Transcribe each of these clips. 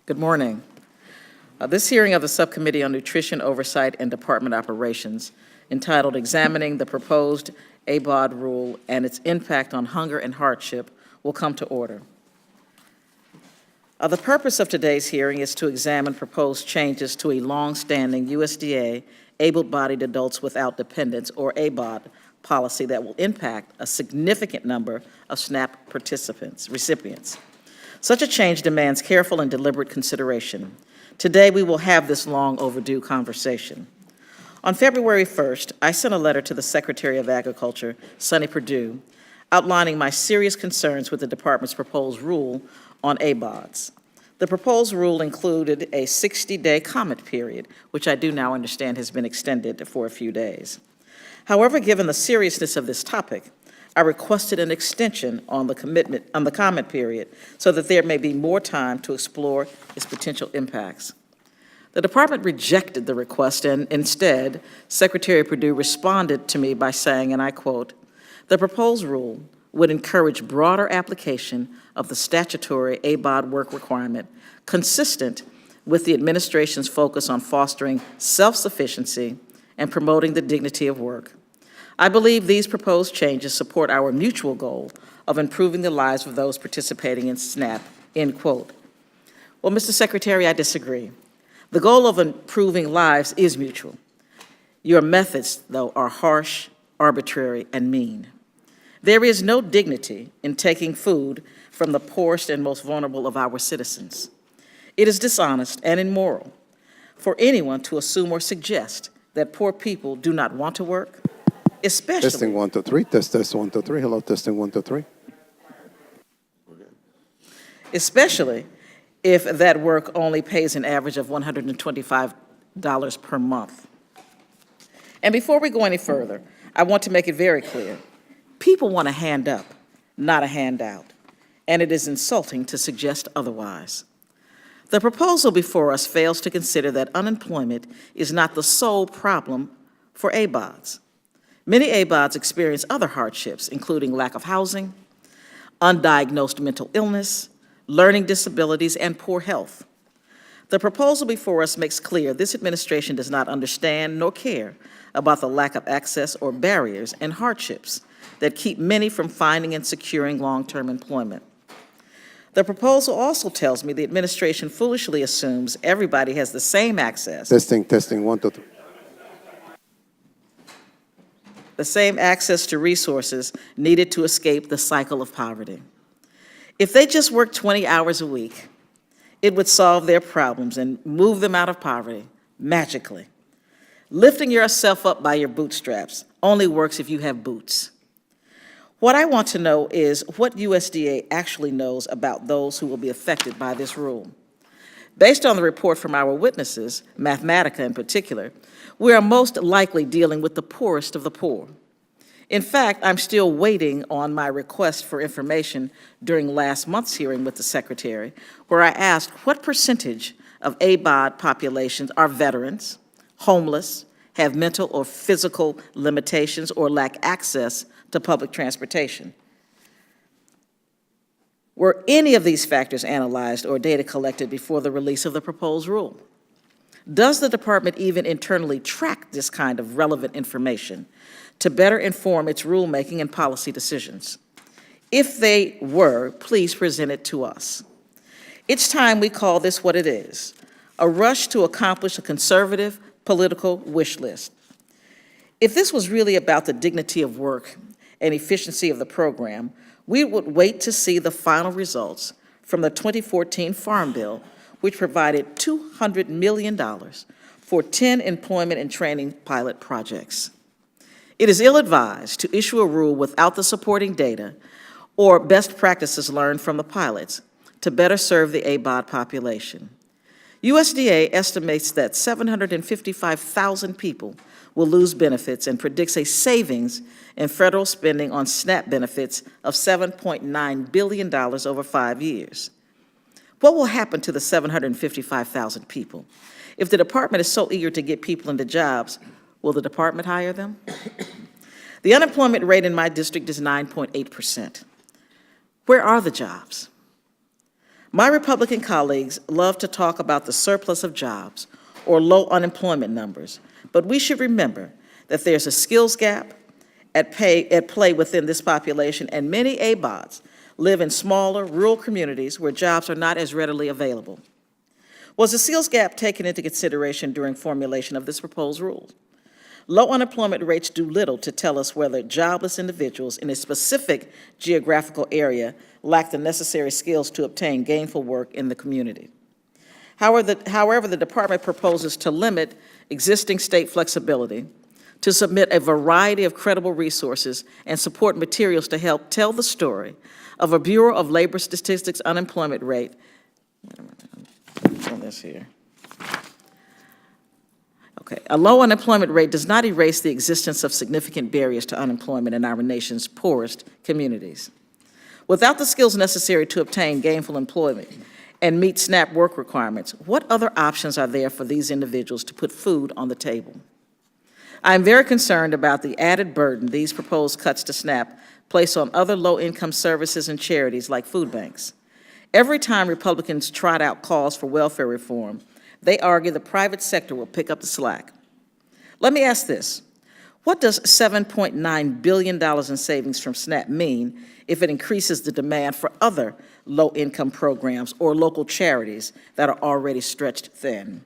Good morning. This hearing of the Subcommittee on Nutrition Oversight and Department Operations, entitled Examining the Proposed ABAWD Rule and Its Impact on Hunger and Hardship, will come to order. The purpose of today's hearing is to examine proposed changes to a long-standing USDA Able-Bodied Adults Without Dependents, or ABAWD, policy that will impact a significant number of SNAP recipients. Such a change demands careful and deliberate consideration. Today, we will have this long overdue conversation. On February 1st, I sent a letter to the Secretary of Agriculture, Sonny Perdue, outlining my serious concerns with the department's proposed rule on ABAWDs. The proposed rule included a 60-day comment period, which I do now understand has been extended for a few days. However, given the seriousness of this topic, I requested an extension on the comment period so that there may be more time to explore its potential impacts. The department rejected the request, and instead, Secretary Perdue responded to me by saying, and I quote, "The proposed rule would encourage broader application of the statutory ABAWD work requirement consistent with the administration's focus on fostering self-sufficiency and promoting the dignity of work. I believe these proposed changes support our mutual goal of improving the lives of those participating in SNAP," end quote. Well, Mr. Secretary, I disagree. The goal of improving lives is mutual. Your methods, though, are harsh, arbitrary, and mean. There is no dignity in taking food from the poorest and most vulnerable of our citizens. It is dishonest and immoral for anyone to assume or suggest that poor people do not want to work, especially— Testing 1 2 3. Test 1 2 3. Hello, testing 1 2 3. Especially if that work only pays an average of $125 per month. And before we go any further, I want to make it very clear. People want a hand up, not a handout, and it is insulting to suggest otherwise. The proposal before us fails to consider that unemployment is not the sole problem for ABAWDs. Many ABAWDs experience other hardships, including lack of housing, undiagnosed mental illness, learning disabilities, and poor health. The proposal before us makes clear this administration does not understand nor care about the lack of access or barriers and hardships that keep many from finding and securing long-term employment. The proposal also tells me the administration foolishly assumes everybody has the same access— Testing 1 2 3. the same access to resources needed to escape the cycle of poverty. If they just worked 20 hours a week, it would solve their problems and move them out of poverty magically. Lifting yourself up by your bootstraps only works if you have boots. What I want to know is what USDA actually knows about those who will be affected by this rule. Based on the report from our witnesses, Mathematica in particular, we are most likely dealing with the poorest of the poor. In fact, I'm still waiting on my request for information during last month's hearing with the Secretary, where I asked what percentage of ABAWD populations are veterans, homeless, have mental or physical limitations, or lack access to public transportation. Were any of these factors analyzed or data collected before the release of the proposed rule? Does the department even internally track this kind of relevant information to better inform its rulemaking and policy decisions? If they were, please present it to us. It's time we call this what it is: a rush to accomplish a conservative political wish list. If this was really about the dignity of work and efficiency of the program, we would wait to see the final results from the 2014 Farm Bill, which provided $200 million for 10 employment and training pilot projects. It is ill-advised to issue a rule without the supporting data or best practices learned from the pilots to better serve the ABAWD population. USDA estimates that 755,000 people will lose benefits and predicts a savings in federal spending on SNAP benefits of $7.9 billion over 5 years. What will happen to the 755,000 people? If the department is so eager to get people into jobs, will the department hire them? The unemployment rate in my district is 9.8%. Where are the jobs? My Republican colleagues love to talk about the surplus of jobs or low unemployment numbers, but we should remember that there's a skills gap at play within this population, and many ABAWDs live in smaller, rural communities where jobs are not as readily available. Was the skills gap taken into consideration during formulation of this proposed rule? Low unemployment rates do little to tell us whether jobless individuals in a specific geographical area lack the necessary skills to obtain gainful work in the community. However, the department proposes to limit existing state flexibility to submit a variety of credible resources and support materials to help tell the story of a Bureau of Labor Statistics unemployment rate. Wait a minute, I'm on this here. Okay, a low unemployment rate does not erase the existence of significant barriers to unemployment in our nation's poorest communities. Without the skills necessary to obtain gainful employment and meet SNAP work requirements, what other options are there for these individuals to put food on the table? I am very concerned about the added burden these proposed cuts to SNAP place on other low-income services and charities like food banks. Every time Republicans trot out calls for welfare reform, they argue the private sector will pick up the slack. Let me ask this. What does $7.9 billion in savings from SNAP mean if it increases the demand for other low-income programs or local charities that are already stretched thin?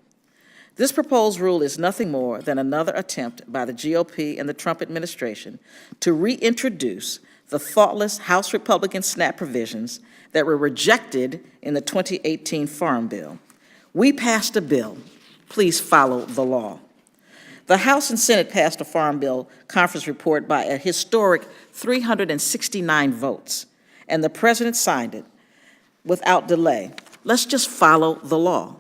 This proposed rule is nothing more than another attempt by the GOP and the Trump administration to reintroduce the thoughtless House Republican SNAP provisions that were rejected in the 2018 Farm Bill. We passed a bill. Please follow the law. The House and Senate passed a Farm Bill conference report by a historic 369 votes, and the President signed it without delay. Let's just follow the law.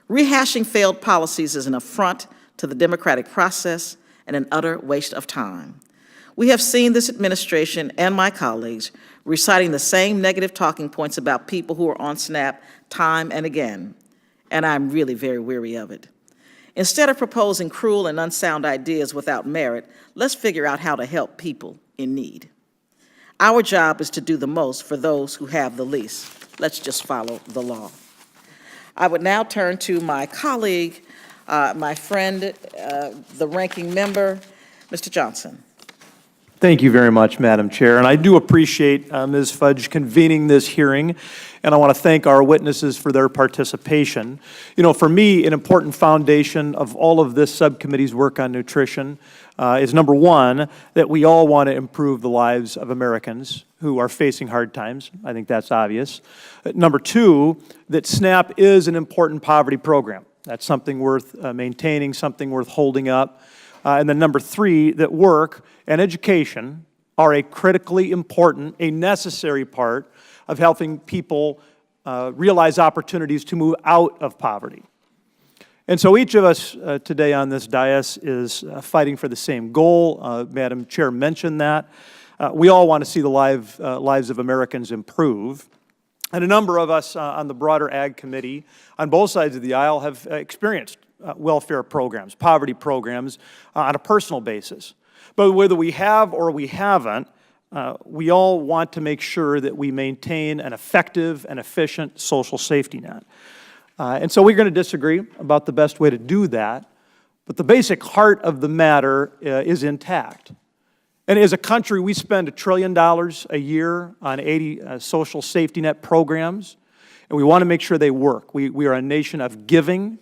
Rehashing failed policies is an affront to the democratic process and an utter waste of time. We have seen this administration and my colleagues reciting the same negative talking points about people who are on SNAP time and again, and I'm really very weary of it. Instead of proposing cruel and unsound ideas without merit, let's figure out how to help people in need. Our job is to do the most for those who have the least. Let's just follow the law. I would now turn to my colleague, my friend, the ranking member, Mr. Johnson. Thank you very much, Madam Chair. And I do appreciate Ms. Fudge convening this hearing, and I want to thank our witnesses for their participation. You know, for me, an important foundation of all of this subcommittee's work on nutrition is, number one, that we all want to improve the lives of Americans who are facing hard times. I think that's obvious. Number two, that SNAP is an important poverty program. That's something worth maintaining, something worth holding up. And then number three, that work and education are a critically important, a necessary part of helping people realize opportunities to move out of poverty. And so each of us today on this dais is fighting for the same goal. Madam Chair mentioned that. We all want to see the lives of Americans improve. And a number of us on the broader Ag Committee on both sides of the aisle have experienced welfare programs, poverty programs on a personal basis. But whether we have or we haven't, we all want to make sure that we maintain an effective and efficient social safety net. And so we're going to disagree about the best way to do that, but the basic heart of the matter is intact. And as a country, we spend $1 trillion a year on 80 social safety net programs, and we want to make sure they work. We are a nation of giving.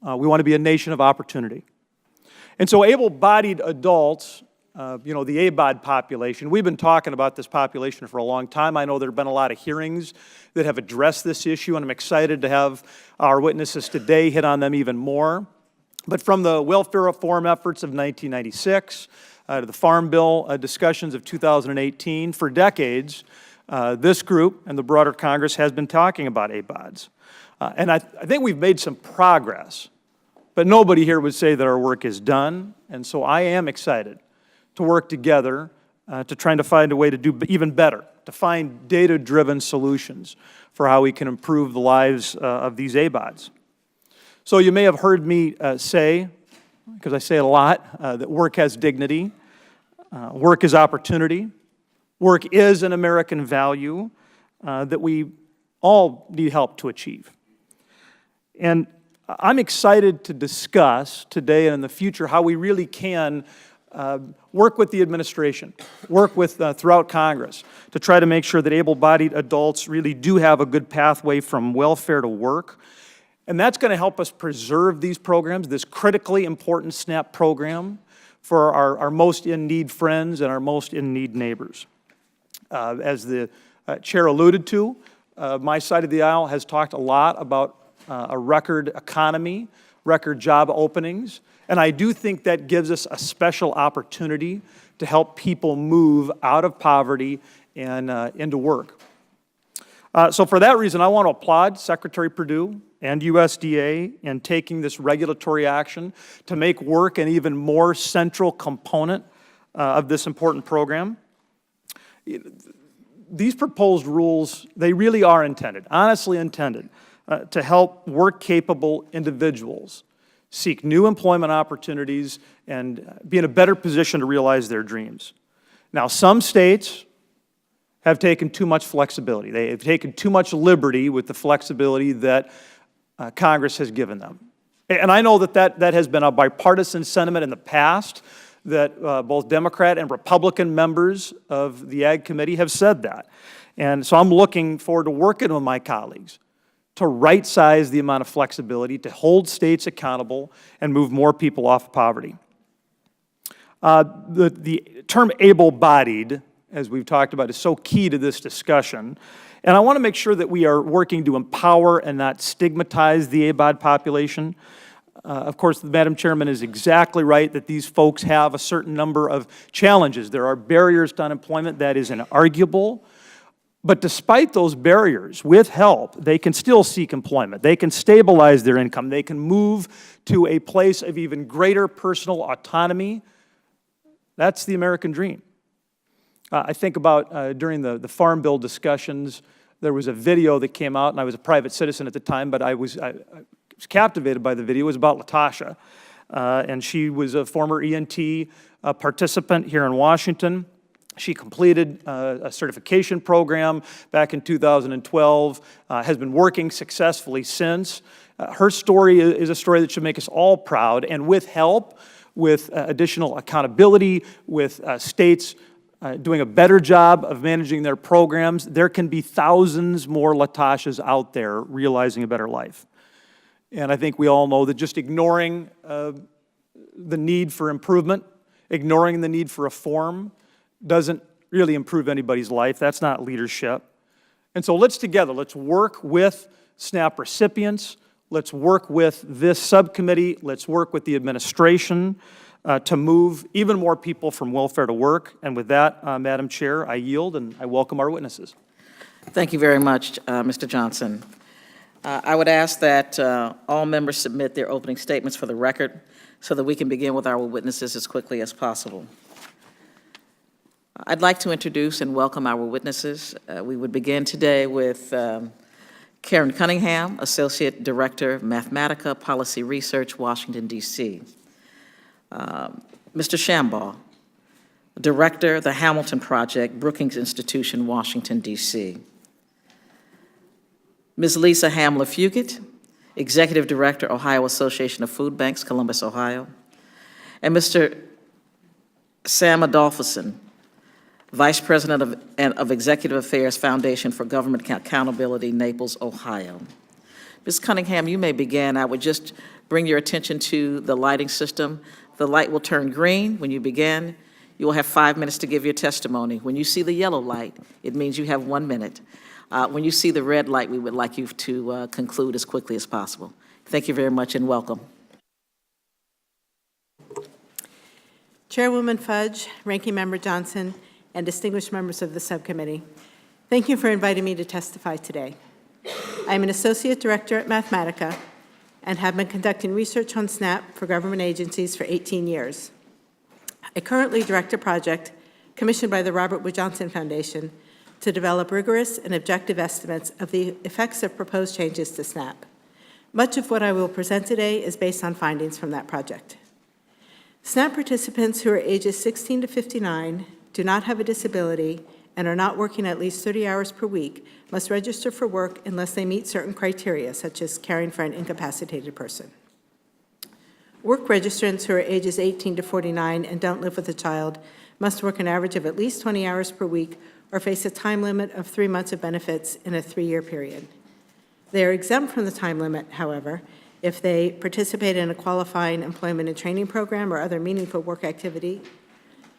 We want to be a nation of opportunity. And so able-bodied adults, the ABAWD population, we've been talking about this population for a long time. I know there have been a lot of hearings that have addressed this issue, and I'm excited to have our witnesses today hit on them even more. But from the welfare reform efforts of 1996 to the Farm Bill discussions of 2018, for decades, this group and the broader Congress has been talking about ABAWDs. And I think we've made some progress, but nobody here would say that our work is done. And so I am excited to work together to trying to find a way to do even better, to find data-driven solutions for how we can improve the lives of these ABAWDs. So you may have heard me say, because I say it a lot, that work has dignity, work is opportunity, work is an American value, that we all need help to achieve. And I'm excited to discuss today and in the future how we really can work with the administration, work with throughout Congress to try to make sure that able-bodied adults really do have a good pathway from welfare to work. And that's going to help us preserve these programs, this critically important SNAP program for our most in-need friends and our most in-need neighbors. As the chair alluded to, my side of the aisle has talked a lot about a record economy, record job openings, and I do think that gives us a special opportunity to help people move out of poverty and into work. So for that reason, I want to applaud Secretary Perdue and USDA in taking this regulatory action to make work an even more central component of this important program. These proposed rules, they really are intended, honestly intended, to help work-capable individuals seek new employment opportunities and be in a better position to realize their dreams. Now, some states have taken too much flexibility. They have taken too much liberty with the flexibility that Congress has given them. And I know that has been a bipartisan sentiment in the past, that both Democrat and Republican members of the Ag Committee have said that. And so I'm looking forward to working with my colleagues to right-size the amount of flexibility, to hold states accountable, and move more people off of poverty. The term able-bodied, as we've talked about, is so key to this discussion. And I want to make sure that we are working to empower and not stigmatize the ABAWD population. Of course, Madam Chairman is exactly right that these folks have a certain number of challenges. There are barriers to unemployment, that is inarguable. But despite those barriers, with help, they can still seek employment. They can stabilize their income. They can move to a place of even greater personal autonomy. That's the American dream. I think about during the Farm Bill discussions, there was a video that came out, and I was a private citizen at the time, but I was captivated by the video. It was about Latasha, and she was a former ENT participant here in Washington. She completed a certification program back in 2012, has been working successfully since. Her story is a story that should make us all proud, and with help, with additional accountability, with states doing a better job of managing their programs, there can be thousands more Latashas out there realizing a better life. And I think we all know that just ignoring the need for improvement, ignoring the need for reform, doesn't really improve anybody's life. That's not leadership. And so let's work with SNAP recipients, let's work with this subcommittee, let's work with the administration to move even more people from welfare to work. And with that, Madam Chair, I yield and I welcome our witnesses. Thank you very much, Mr. Johnson. I would ask that all members submit their opening statements for the record so that we can begin with our witnesses as quickly as possible. I'd like to introduce and welcome our witnesses. We would begin today with Karen Cunningham, Associate Director, Mathematica Policy Research, Washington, D.C. Mr. Shambaugh, Director, the Hamilton Project, Brookings Institution, Washington, D.C. Ms. Lisa Hamler-Fugit, Executive Director, Ohio Association of Food Banks, Columbus, Ohio. And Mr. Sam Adolphson, Vice President of Executive Affairs, Foundation for Government Accountability, Naples, Ohio. Ms. Cunningham, you may begin. I would just bring your attention to the lighting system. The light will turn green when you begin. You will have 5 minutes to give your testimony. When you see the yellow light, it means you have 1 minute. When you see the red light, we would like you to conclude as quickly as possible. Thank you very much and welcome. Chairwoman Fudge, Ranking Member Johnson, and distinguished members of the subcommittee, thank you for inviting me to testify today. I am an Associate Director at Mathematica and have been conducting research on SNAP for government agencies for 18 years. I currently direct a project commissioned by the Robert Wood Johnson Foundation to develop rigorous and objective estimates of the effects of proposed changes to SNAP. Much of what I will present today is based on findings from that project. SNAP participants who are ages 16 to 59 do not have a disability and are not working at least 30 hours per week must register for work unless they meet certain criteria, such as caring for an incapacitated person. Work registrants who are ages 18 to 49 and don't live with a child must work an average of at least 20 hours per week or face a time limit of 3 months of benefits in a 3-year period. They are exempt from the time limit, however, if they participate in a qualifying employment and training program or other meaningful work activity,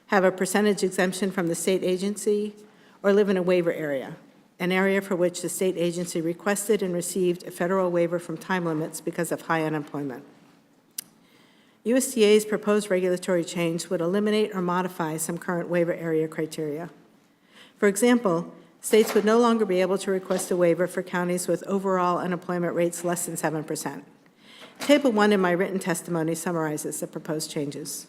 have a percentage exemption from the state agency, or live in a waiver area, an area for which the state agency requested and received a federal waiver from time limits because of high unemployment. USDA's proposed regulatory change would eliminate or modify some current waiver area criteria. For example, states would no longer be able to request a waiver for counties with overall unemployment rates less than 7%. Table 1 in my written testimony summarizes the proposed changes.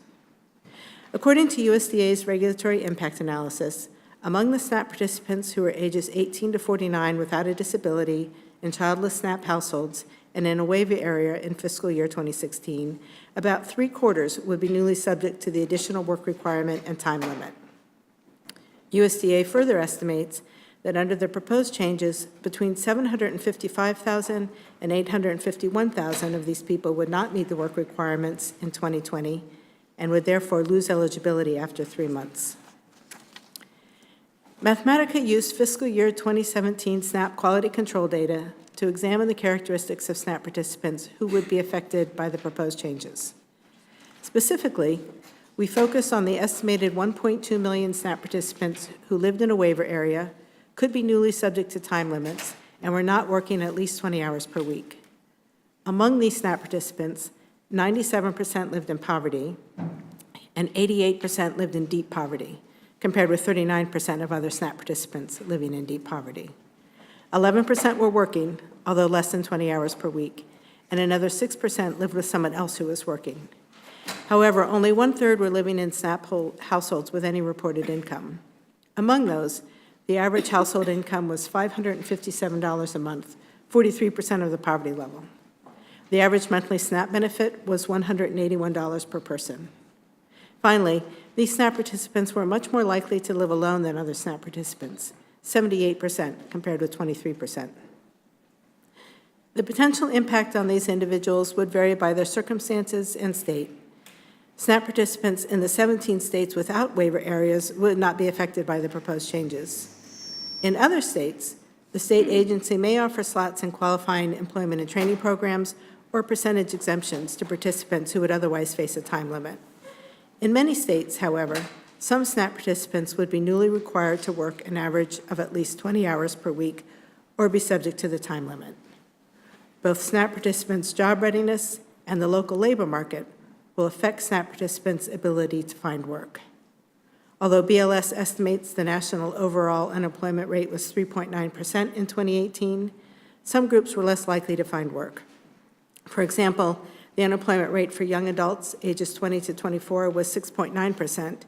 According to USDA's regulatory impact analysis, among the SNAP participants who are ages 18 to 49 without a disability in childless SNAP households and in a waiver area in fiscal year 2016, about 3/4 would be newly subject to the additional work requirement and time limit. USDA further estimates that under the proposed changes, between 755,000 and 851,000 of these people would not meet the work requirements in 2020 and would therefore lose eligibility after 3 months. Mathematica used fiscal year 2017 SNAP quality control data to examine the characteristics of SNAP participants who would be affected by the proposed changes. Specifically, we focused on the estimated 1.2 million SNAP participants who lived in a waiver area, could be newly subject to time limits, and were not working at least 20 hours per week. Among these SNAP participants, 97% lived in poverty, and 88% lived in deep poverty, compared with 39% of other SNAP participants living in deep poverty. 11% were working, although less than 20 hours per week, and another 6% lived with someone else who was working. However, only 1/3 were living in SNAP households with any reported income. Among those, the average household income was $557 a month, 43% of the poverty level. The average monthly SNAP benefit was $181 per person. Finally, these SNAP participants were much more likely to live alone than other SNAP participants, 78% compared with 23%. The potential impact on these individuals would vary by their circumstances and state. SNAP participants in the 17 states without waiver areas would not be affected by the proposed changes. In other states, the state agency may offer slots in qualifying employment and training programs or percentage exemptions to participants who would otherwise face a time limit. In many states, however, some SNAP participants would be newly required to work an average of at least 20 hours per week or be subject to the time limit. Both SNAP participants' job readiness and the local labor market will affect SNAP participants' ability to find work. Although BLS estimates the national overall unemployment rate was 3.9% in 2018, some groups were less likely to find work. For example, the unemployment rate for young adults ages 20 to 24 was 6.9%,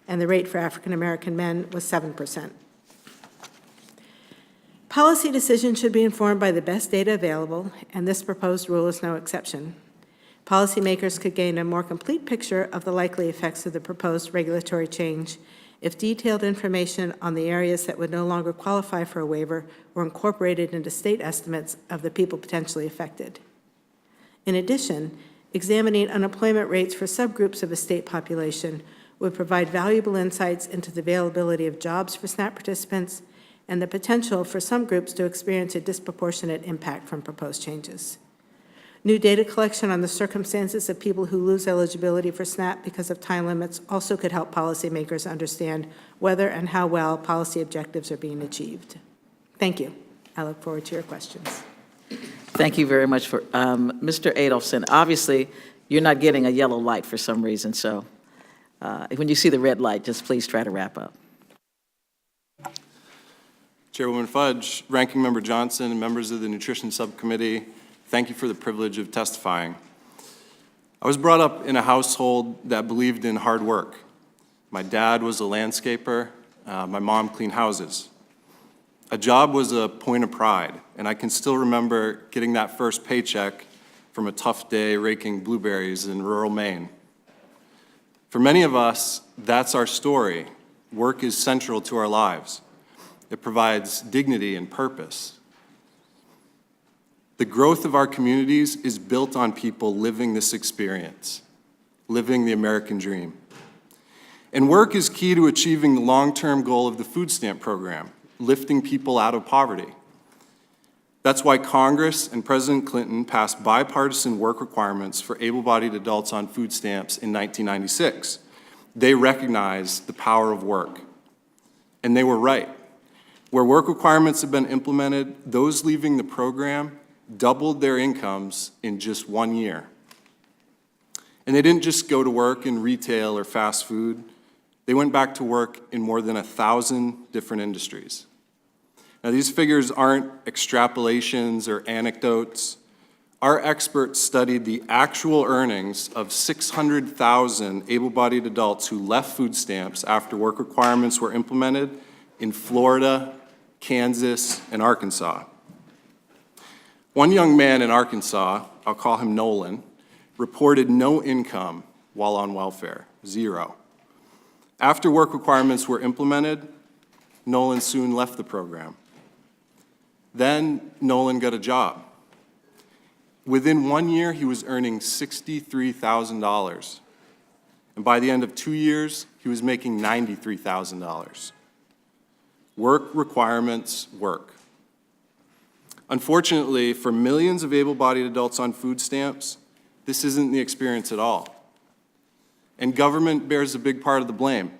and the rate for African American men was 7%. Policy decisions should be informed by the best data available, and this proposed rule is no exception. Policymakers could gain a more complete picture of the likely effects of the proposed regulatory change if detailed information on the areas that would no longer qualify for a waiver were incorporated into state estimates of the people potentially affected. In addition, examining unemployment rates for subgroups of a state population would provide valuable insights into the availability of jobs for SNAP participants and the potential for some groups to experience a disproportionate impact from proposed changes. New data collection on the circumstances of people who lose eligibility for SNAP because of time limits also could help policymakers understand whether and how well policy objectives are being achieved. Thank you. I look forward to your questions. Thank you very much for, Mr. Adolphson. Obviously, you're not getting a yellow light for some reason, so when you see the red light, just please try to wrap up. Chairwoman Fudge, Ranking Member Johnson, and members of the Nutrition Subcommittee, thank you for the privilege of testifying. I was brought up in a household that believed in hard work. My dad was a landscaper, my mom cleaned houses. A job was a point of pride, and I can still remember getting that first paycheck from a tough day raking blueberries in rural Maine. For many of us, that's our story. Work is central to our lives. It provides dignity and purpose. The growth of our communities is built on people living this experience, living the American dream. And work is key to achieving the long-term goal of the food stamp program, lifting people out of poverty. That's why Congress and President Clinton passed bipartisan work requirements for able-bodied adults on food stamps in 1996. They recognized the power of work. And they were right. Where work requirements have been implemented, those leaving the program doubled their incomes in just 1 year. And they didn't just go to work in retail or fast food. They went back to work in more than 1,000 different industries. Now, these figures aren't extrapolations or anecdotes. Our experts studied the actual earnings of 600,000 able-bodied adults who left food stamps after work requirements were implemented in Florida, Kansas, and Arkansas. One young man in Arkansas, I'll call him Nolan, reported no income while on welfare, 0. After work requirements were implemented, Nolan soon left the program. Then Nolan got a job. Within 1 year, he was earning $63,000. And by the end of 2 years, he was making $93,000. Work requirements work. Unfortunately, for millions of able-bodied adults on food stamps, this isn't the experience at all. And government bears a big part of the blame.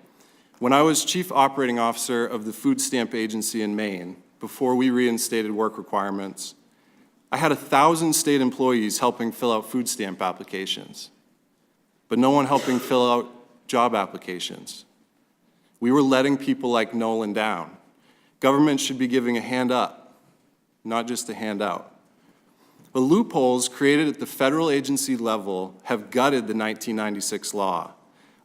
When I was Chief Operating Officer of the Food Stamp Agency in Maine, before we reinstated work requirements, I had 1,000 state employees helping fill out food stamp applications, but no one helping fill out job applications. We were letting people like Nolan down. Government should be giving a hand up, not just a handout. The loopholes created at the federal agency level have gutted the 1996 law,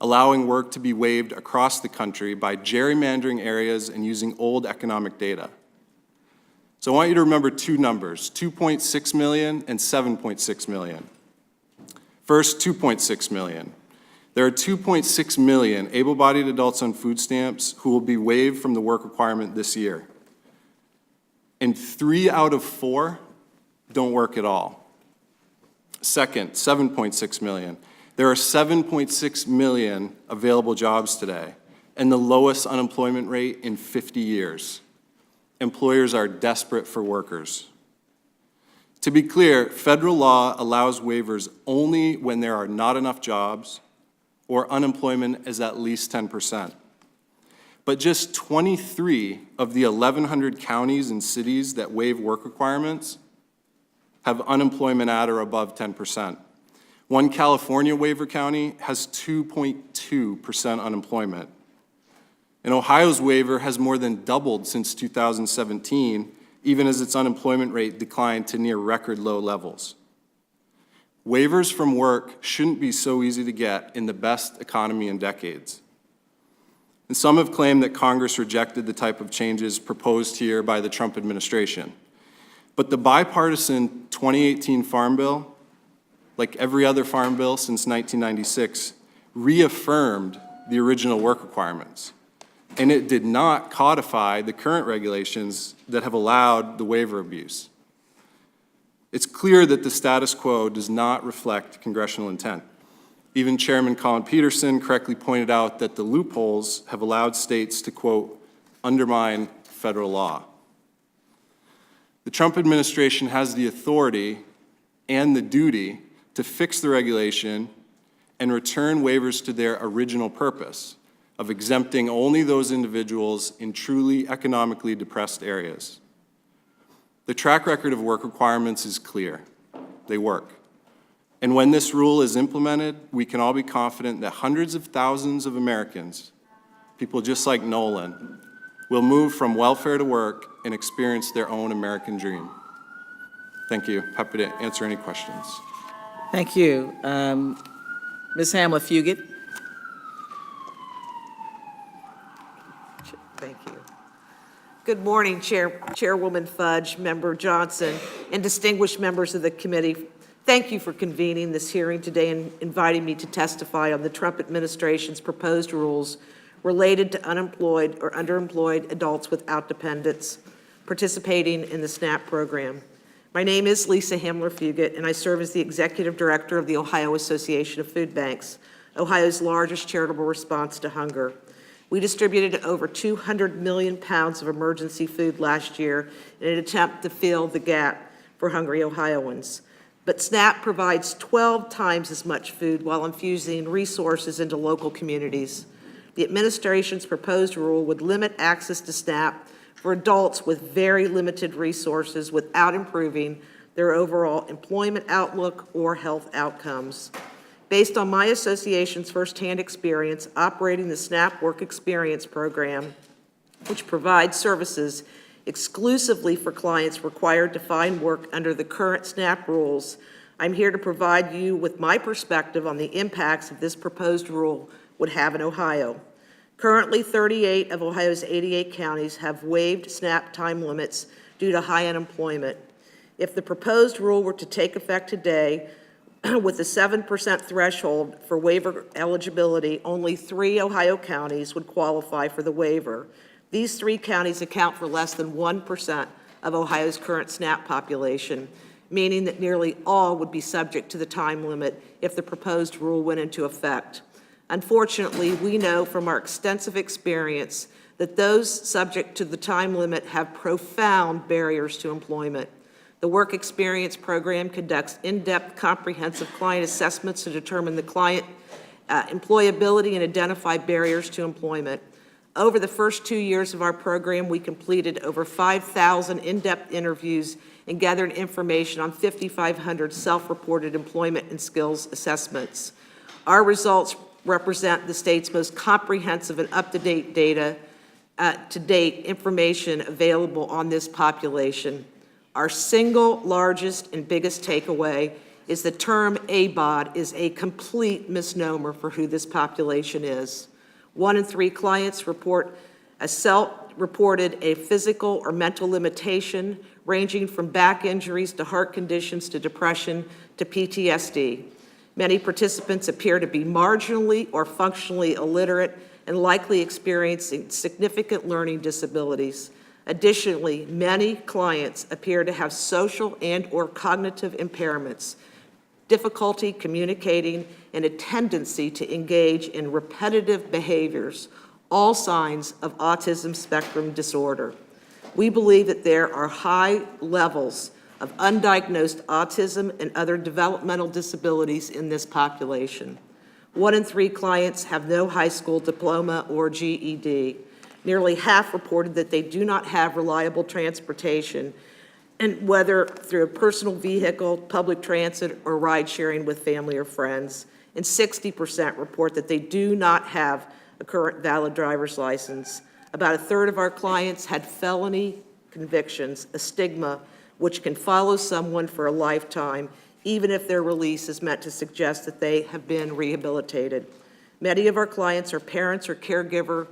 allowing work to be waived across the country by gerrymandering areas and using old economic data. So I want you to remember two numbers, 2.6 million and 7.6 million. First, 2.6 million. There are 2.6 million able-bodied adults on food stamps who will be waived from the work requirement this year. And 3 out of 4 don't work at all. Second, 7.6 million. There are 7.6 million available jobs today and the lowest unemployment rate in 50 years. Employers are desperate for workers. To be clear, federal law allows waivers only when there are not enough jobs or unemployment is at least 10%. But just 23 of the 1,100 counties and cities that waive work requirements have unemployment at or above 10%. One California waiver county has 2.2% unemployment. And Ohio's waiver has more than doubled since 2017, even as its unemployment rate declined to near record low levels. Waivers from work shouldn't be so easy to get in the best economy in decades. And some have claimed that Congress rejected the type of changes proposed here by the Trump administration. But the bipartisan 2018 Farm Bill, like every other farm bill since 1996, reaffirmed the original work requirements. And it did not codify the current regulations that have allowed the waiver abuse. It's clear that the status quo does not reflect congressional intent. Even Chairman Colin Peterson correctly pointed out that the loopholes have allowed states to, quote, undermine federal law. The Trump administration has the authority and the duty to fix the regulation and return waivers to their original purpose of exempting only those individuals in truly economically depressed areas. The track record of work requirements is clear. They work. And when this rule is implemented, we can all be confident that hundreds of thousands of Americans, people just like Nolan, will move from welfare to work and experience their own American dream. Thank you. Happy to answer any questions. Thank you. Ms. Hamlet-Fugit. Thank you. Good morning, Chairwoman Fudge, Member Johnson, and distinguished members of the committee. Thank you for convening this hearing today and inviting me to testify on the Trump administration's proposed rules related to unemployed or underemployed adults without dependents participating in the SNAP program. My name is Lisa Hamler-Fugit, and I serve as the Executive Director of the Ohio Association of Food Banks, Ohio's largest charitable response to hunger. We distributed over 200 million pounds of emergency food last year in an attempt to fill the gap for hungry Ohioans. But SNAP provides 12 times as much food while infusing resources into local communities. The administration's proposed rule would limit access to SNAP for adults with very limited resources without improving their overall employment outlook or health outcomes. Based on my association's firsthand experience operating the SNAP Work Experience Program, which provides services exclusively for clients required to find work under the current SNAP rules, I'm here to provide you with my perspective on the impacts of this proposed rule would have in Ohio. Currently, 38 of Ohio's 88 counties have waived SNAP time limits due to high unemployment. If the proposed rule were to take effect today, with a 7% threshold for waiver eligibility, only 3 Ohio counties would qualify for the waiver. These 3 counties account for less than 1% of Ohio's current SNAP population, meaning that nearly all would be subject to the time limit if the proposed rule went into effect. Unfortunately, we know from our extensive experience that those subject to the time limit have profound barriers to employment. The Work Experience Program conducts in-depth, comprehensive client assessments to determine the client employability and identify barriers to employment. Over the first 2 years of our program, we completed over 5,000 in-depth interviews and gathered information on 5,500 self-reported employment and skills assessments. Our results represent the state's most comprehensive and up-to-date data, information available on this population. Our single largest and biggest takeaway is the term ABAWD is a complete misnomer for who this population is. 1 in 3 clients reported a physical or mental limitation ranging from back injuries to heart conditions to depression to PTSD. Many participants appear to be marginally or functionally illiterate and likely experiencing significant learning disabilities. Additionally, many clients appear to have social and/or cognitive impairments, difficulty communicating, and a tendency to engage in repetitive behaviors, all signs of autism spectrum disorder. We believe that there are high levels of undiagnosed autism and other developmental disabilities in this population. 1 in 3 clients have no high school diploma or GED. Nearly half reported that they do not have reliable transportation, and whether through a personal vehicle, public transit, or ride sharing with family or friends. And 60% report that they do not have a current valid driver's license. About 1/3 of our clients had felony convictions, a stigma which can follow someone for a lifetime, even if their release is meant to suggest that they have been rehabilitated. Many of our clients are parents or caregiver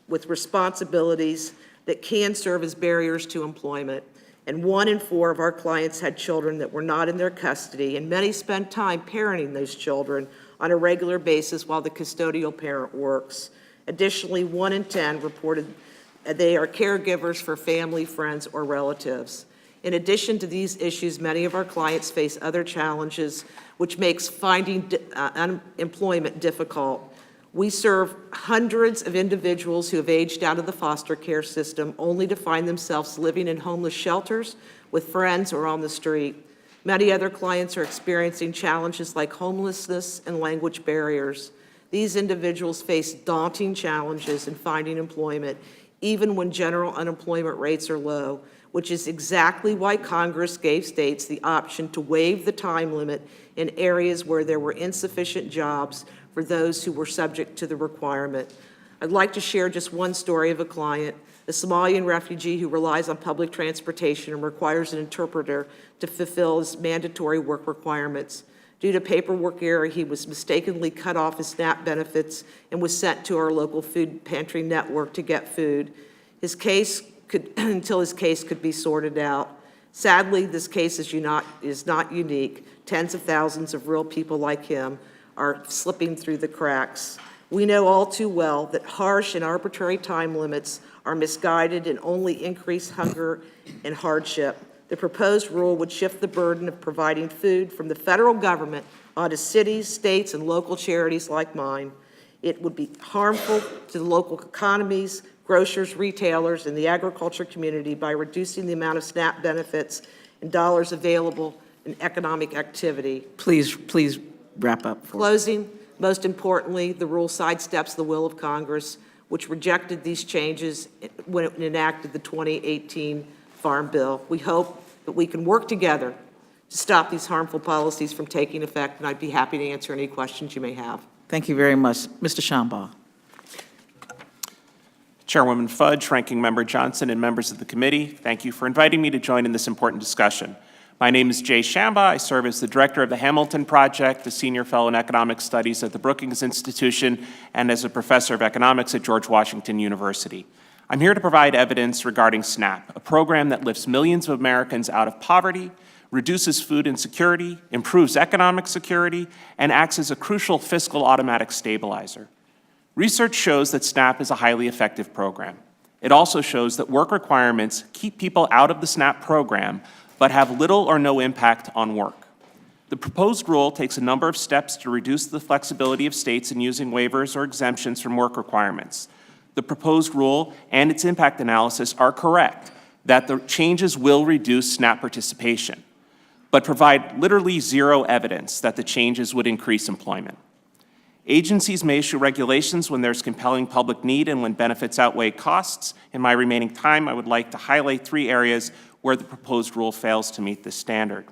with responsibilities that can serve as barriers to employment. And 1 in 4 of our clients had children that were not in their custody, and many spend time parenting those children on a regular basis while the custodial parent works. Additionally, 1 in 10 reported they are caregivers for family, friends, or relatives. In addition to these issues, many of our clients face other challenges which makes finding employment difficult. We serve hundreds of individuals who have aged out of the foster care system only to find themselves living in homeless shelters with friends or on the street. Many other clients are experiencing challenges like homelessness and language barriers. These individuals face daunting challenges in finding employment, even when general unemployment rates are low, which is exactly why Congress gave states the option to waive the time limit in areas where there were insufficient jobs for those who were subject to the requirement. I'd like to share just one story of a client, a Somalian refugee who relies on public transportation and requires an interpreter to fulfill his mandatory work requirements. Due to paperwork error, he was mistakenly cut off his SNAP benefits and was sent to our local food pantry network to get food. Until his case could be sorted out. Sadly, this case is not unique. Tens of thousands of real people like him are slipping through the cracks. We know all too well that harsh and arbitrary time limits are misguided and only increase hunger and hardship. The proposed rule would shift the burden of providing food from the federal government onto cities, states, and local charities like mine. It would be harmful to the local economies, grocers, retailers, and the agriculture community by reducing the amount of SNAP benefits and dollars available in economic activity. Please wrap up. Closing, most importantly, the rule sidesteps the will of Congress, which rejected these changes when it enacted the 2018 Farm Bill. We hope that we can work together to stop these harmful policies from taking effect, and I'd be happy to answer any questions you may have. Thank you very much. Mr. Shambaugh. Chairwoman Fudge, Ranking Member Johnson, and members of the committee, thank you for inviting me to join in this important discussion. My name is Jay Shambaugh. I serve as the director of the Hamilton Project, the senior fellow in economic studies at the Brookings Institution, and as a professor of economics at George Washington University. I'm here to provide evidence regarding SNAP, a program that lifts millions of Americans out of poverty, reduces food insecurity, improves economic security, and acts as a crucial fiscal automatic stabilizer. Research shows that SNAP is a highly effective program. It also shows that work requirements keep people out of the SNAP program, but have little or no impact on work. The proposed rule takes a number of steps to reduce the flexibility of states in using waivers or exemptions from work requirements. The proposed rule and its impact analysis are correct that the changes will reduce SNAP participation, but provide literally zero evidence that the changes would increase employment. Agencies may issue regulations when there's compelling public need and when benefits outweigh costs. In my remaining time, I would like to highlight 3 areas where the proposed rule fails to meet this standard.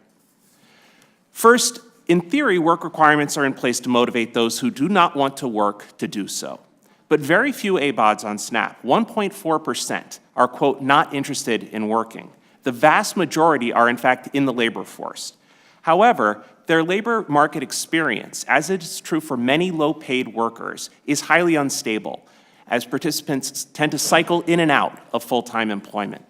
First, in theory, work requirements are in place to motivate those who do not want to work to do so. But very few ABAWDs on SNAP, 1.4%, are, quote, not interested in working. The vast majority are, in fact, in the labor force. However, their labor market experience, as it is true for many low-paid workers, is highly unstable, as participants tend to cycle in and out of full-time employment.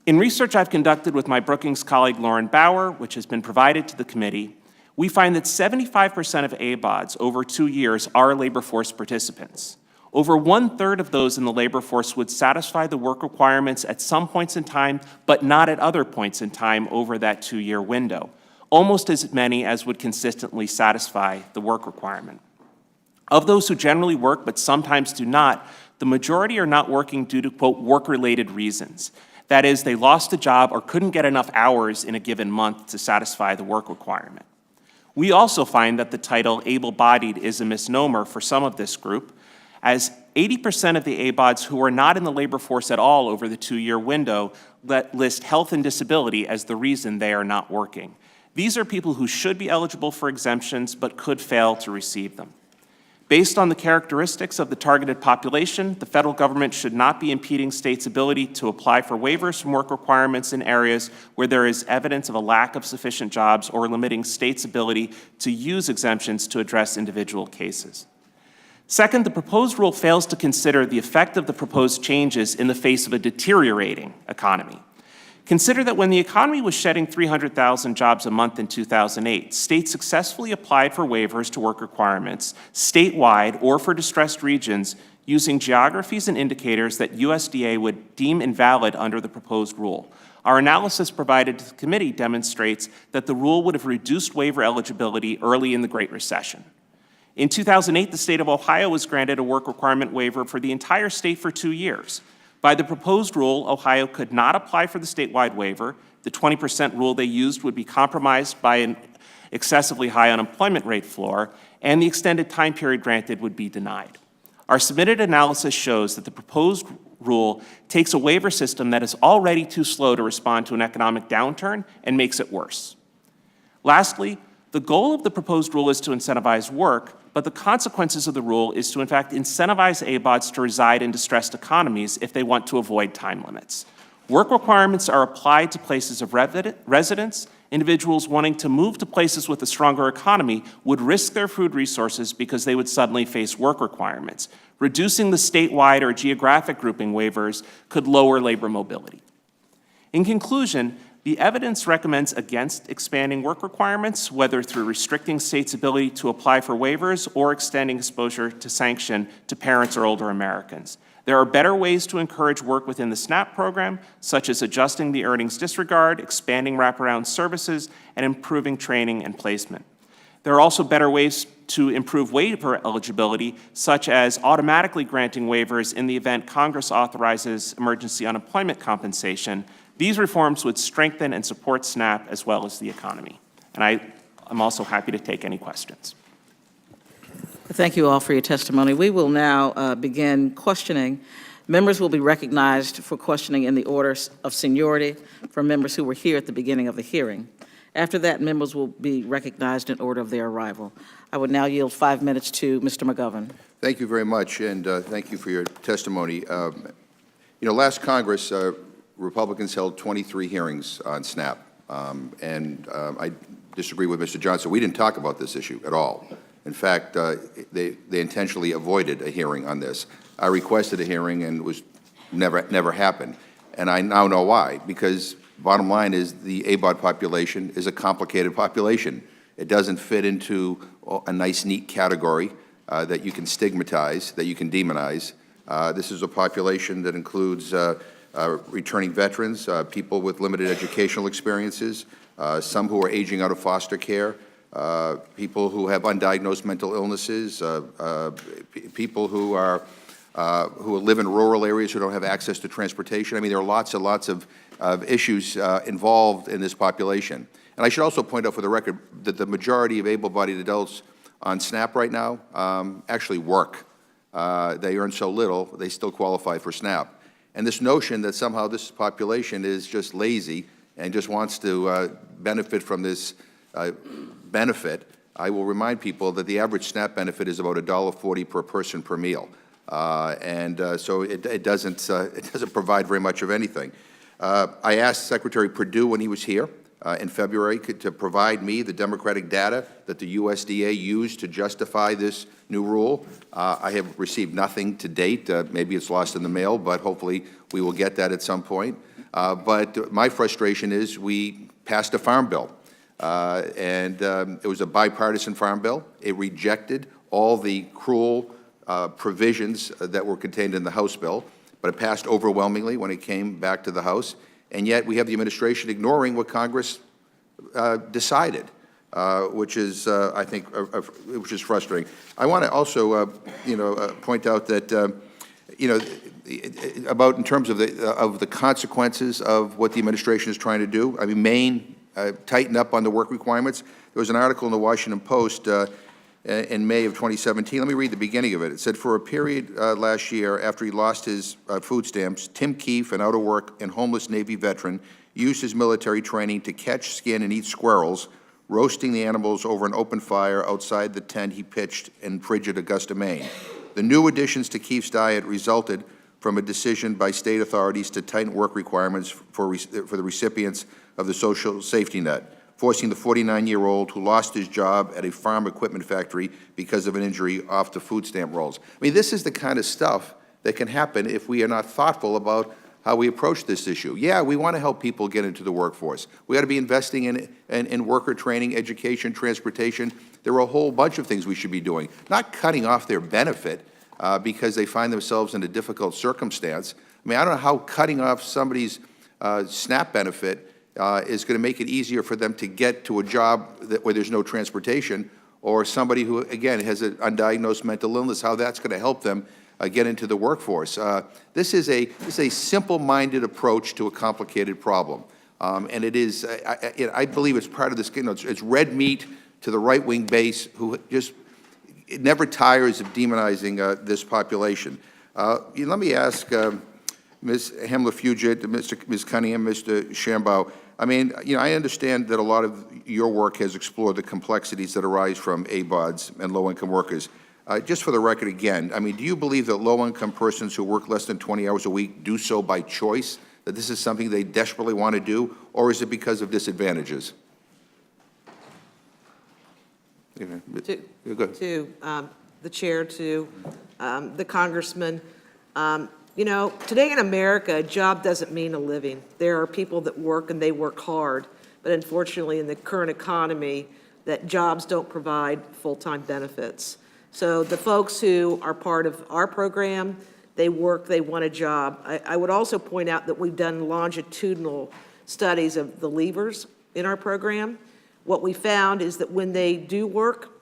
In research I've conducted with my Brookings colleague Lauren Bauer, which has been provided to the committee, we find that 75% of ABAWDs over 2 years are labor force participants. Over 1/3 of those in the labor force would satisfy the work requirements at some points in time, but not at other points in time over that 2-year window. Almost as many as would consistently satisfy the work requirement. Of those who generally work but sometimes do not, the majority are not working due to, quote, work-related reasons. That is, they lost a job or couldn't get enough hours in a given month to satisfy the work requirement. We also find that the title able-bodied is a misnomer for some of this group, as 80% of the ABAWDs who are not in the labor force at all over the 2-year window list health and disability as the reason they are not working. These are people who should be eligible for exemptions but could fail to receive them. Based on the characteristics of the targeted population, the federal government should not be impeding states' ability to apply for waivers from work requirements in areas where there is evidence of a lack of sufficient jobs or limiting states' ability to use exemptions to address individual cases. Second, the proposed rule fails to consider the effect of the proposed changes in the face of a deteriorating economy. Consider that when the economy was shedding 300,000 jobs a month in 2008, states successfully applied for waivers to work requirements statewide or for distressed regions using geographies and indicators that USDA would deem invalid under the proposed rule. Our analysis provided to the committee demonstrates that the rule would have reduced waiver eligibility early in the Great Recession. In 2008, the state of Ohio was granted a work requirement waiver for the entire state for 2 years. By the proposed rule, Ohio could not apply for the statewide waiver. The 20% rule they used would be compromised by an excessively high unemployment rate floor, and the extended time period granted would be denied. Our submitted analysis shows that the proposed rule takes a waiver system that is already too slow to respond to an economic downturn and makes it worse. Lastly, the goal of the proposed rule is to incentivize work, but the consequences of the rule is to, in fact, incentivize ABAWDs to reside in distressed economies if they want to avoid time limits. Work requirements are applied to places of residence. Individuals wanting to move to places with a stronger economy would risk their food resources because they would suddenly face work requirements. Reducing the statewide or geographic grouping waivers could lower labor mobility. In conclusion, The evidence recommends against expanding work requirements, whether through restricting states' ability to apply for waivers or extending exposure to sanction to parents or older Americans. There are better ways to encourage work within the SNAP program, such as adjusting the earnings disregard, expanding wraparound services, and improving training and placement. There are also better ways to improve waiver eligibility, such as automatically granting waivers in the event Congress authorizes emergency unemployment compensation. These reforms would strengthen and support SNAP as well as the economy. And I'm also happy to take any questions. Thank you all for your testimony. We will now begin questioning. Members will be recognized for questioning in the order of seniority from members who were here at the beginning of the hearing. After that, members will be recognized in order of their arrival. I would now yield 5 minutes to Mr. McGovern. Thank you very much, and thank you for your testimony. Last Congress, Republicans held 23 hearings on SNAP, and I disagree with Mr. Johnson. We didn't talk about this issue at all. In fact, they intentionally avoided a hearing on this. I requested a hearing, and it was never happened. And I now know why, because bottom line is the ABAWD population is a complicated population. It doesn't fit into a nice, neat category that you can stigmatize, that you can demonize. This is a population that includes returning veterans, people with limited educational experiences, some who are aging out of foster care, people who have undiagnosed mental illnesses, people who live in rural areas who don't have access to transportation. I mean, there are lots and lots of issues involved in this population. And I should also point out for the record that the majority of able-bodied adults on SNAP right now actually work. They earn so little, they still qualify for SNAP. And this notion that somehow this population is just lazy and just wants to benefit from this benefit, I will remind people that the average SNAP benefit is about $1.40 per person per meal. So it doesn't provide very much of anything. I asked Secretary Perdue when he was here in February to provide me the democratic data that the USDA used to justify this new rule. I have received nothing to date. Maybe it's lost in the mail, but hopefully we will get that at some point. But my frustration is we passed a farm bill, and it was a bipartisan farm bill. It rejected all the cruel provisions that were contained in the House bill, but it passed overwhelmingly when it came back to the House. And yet we have the administration ignoring what Congress decided, which is, I think, which is frustrating. I want to also, point out that, about in terms of the consequences of what the administration is trying to do. I mean, Maine tightened up on the work requirements. There was an article in the Washington Post in May of 2017. Let me read the beginning of it. It said, for a period last year after he lost his food stamps, Tim Keefe, an out-of-work and homeless Navy veteran, used his military training to catch, skin, and eat squirrels, roasting the animals over an open fire outside the tent he pitched in frigid Augusta, Maine. The new additions to Keefe's diet resulted from a decision by state authorities to tighten work requirements for the recipients of the social safety net, forcing the 49-year-old who lost his job at a farm equipment factory because of an injury off the food stamp rolls. I mean, this is the kind of stuff that can happen if we are not thoughtful about how we approach this issue. Yeah, we want to help people get into the workforce. We got to be investing in worker training, education, transportation. There are a whole bunch of things we should be doing, not cutting off their benefit because they find themselves in a difficult circumstance. I mean, I don't know how cutting off somebody's SNAP benefit is going to make it easier for them to get to a job where there's no transportation, or somebody who, again, has an undiagnosed mental illness, how that's going to help them get into the workforce. This is a simple-minded approach to a complicated problem. And it is, I believe it's part of this, it's red meat to the right-wing base who just it never tires of demonizing this population. Let me ask Ms. Hamler-Fugit, Ms. Cunningham, Mr. Shambaugh, I mean, I understand that a lot of your work has explored the complexities that arise from ABAWDs and low-income workers. Just for the record again, I mean, do you believe that low-income persons who work less than 20 hours a week do so by choice, that this is something they desperately want to do, or is it because of disadvantages? To the chair, to the congressman, You know, today in America, a job doesn't mean a living. There are people that work and they work hard, but unfortunately in the current economy, that jobs don't provide full-time benefits. So the folks who are part of our program, they work, they want a job. I would also point out that we've done longitudinal studies of the leavers in our program. What we found is that when they do work,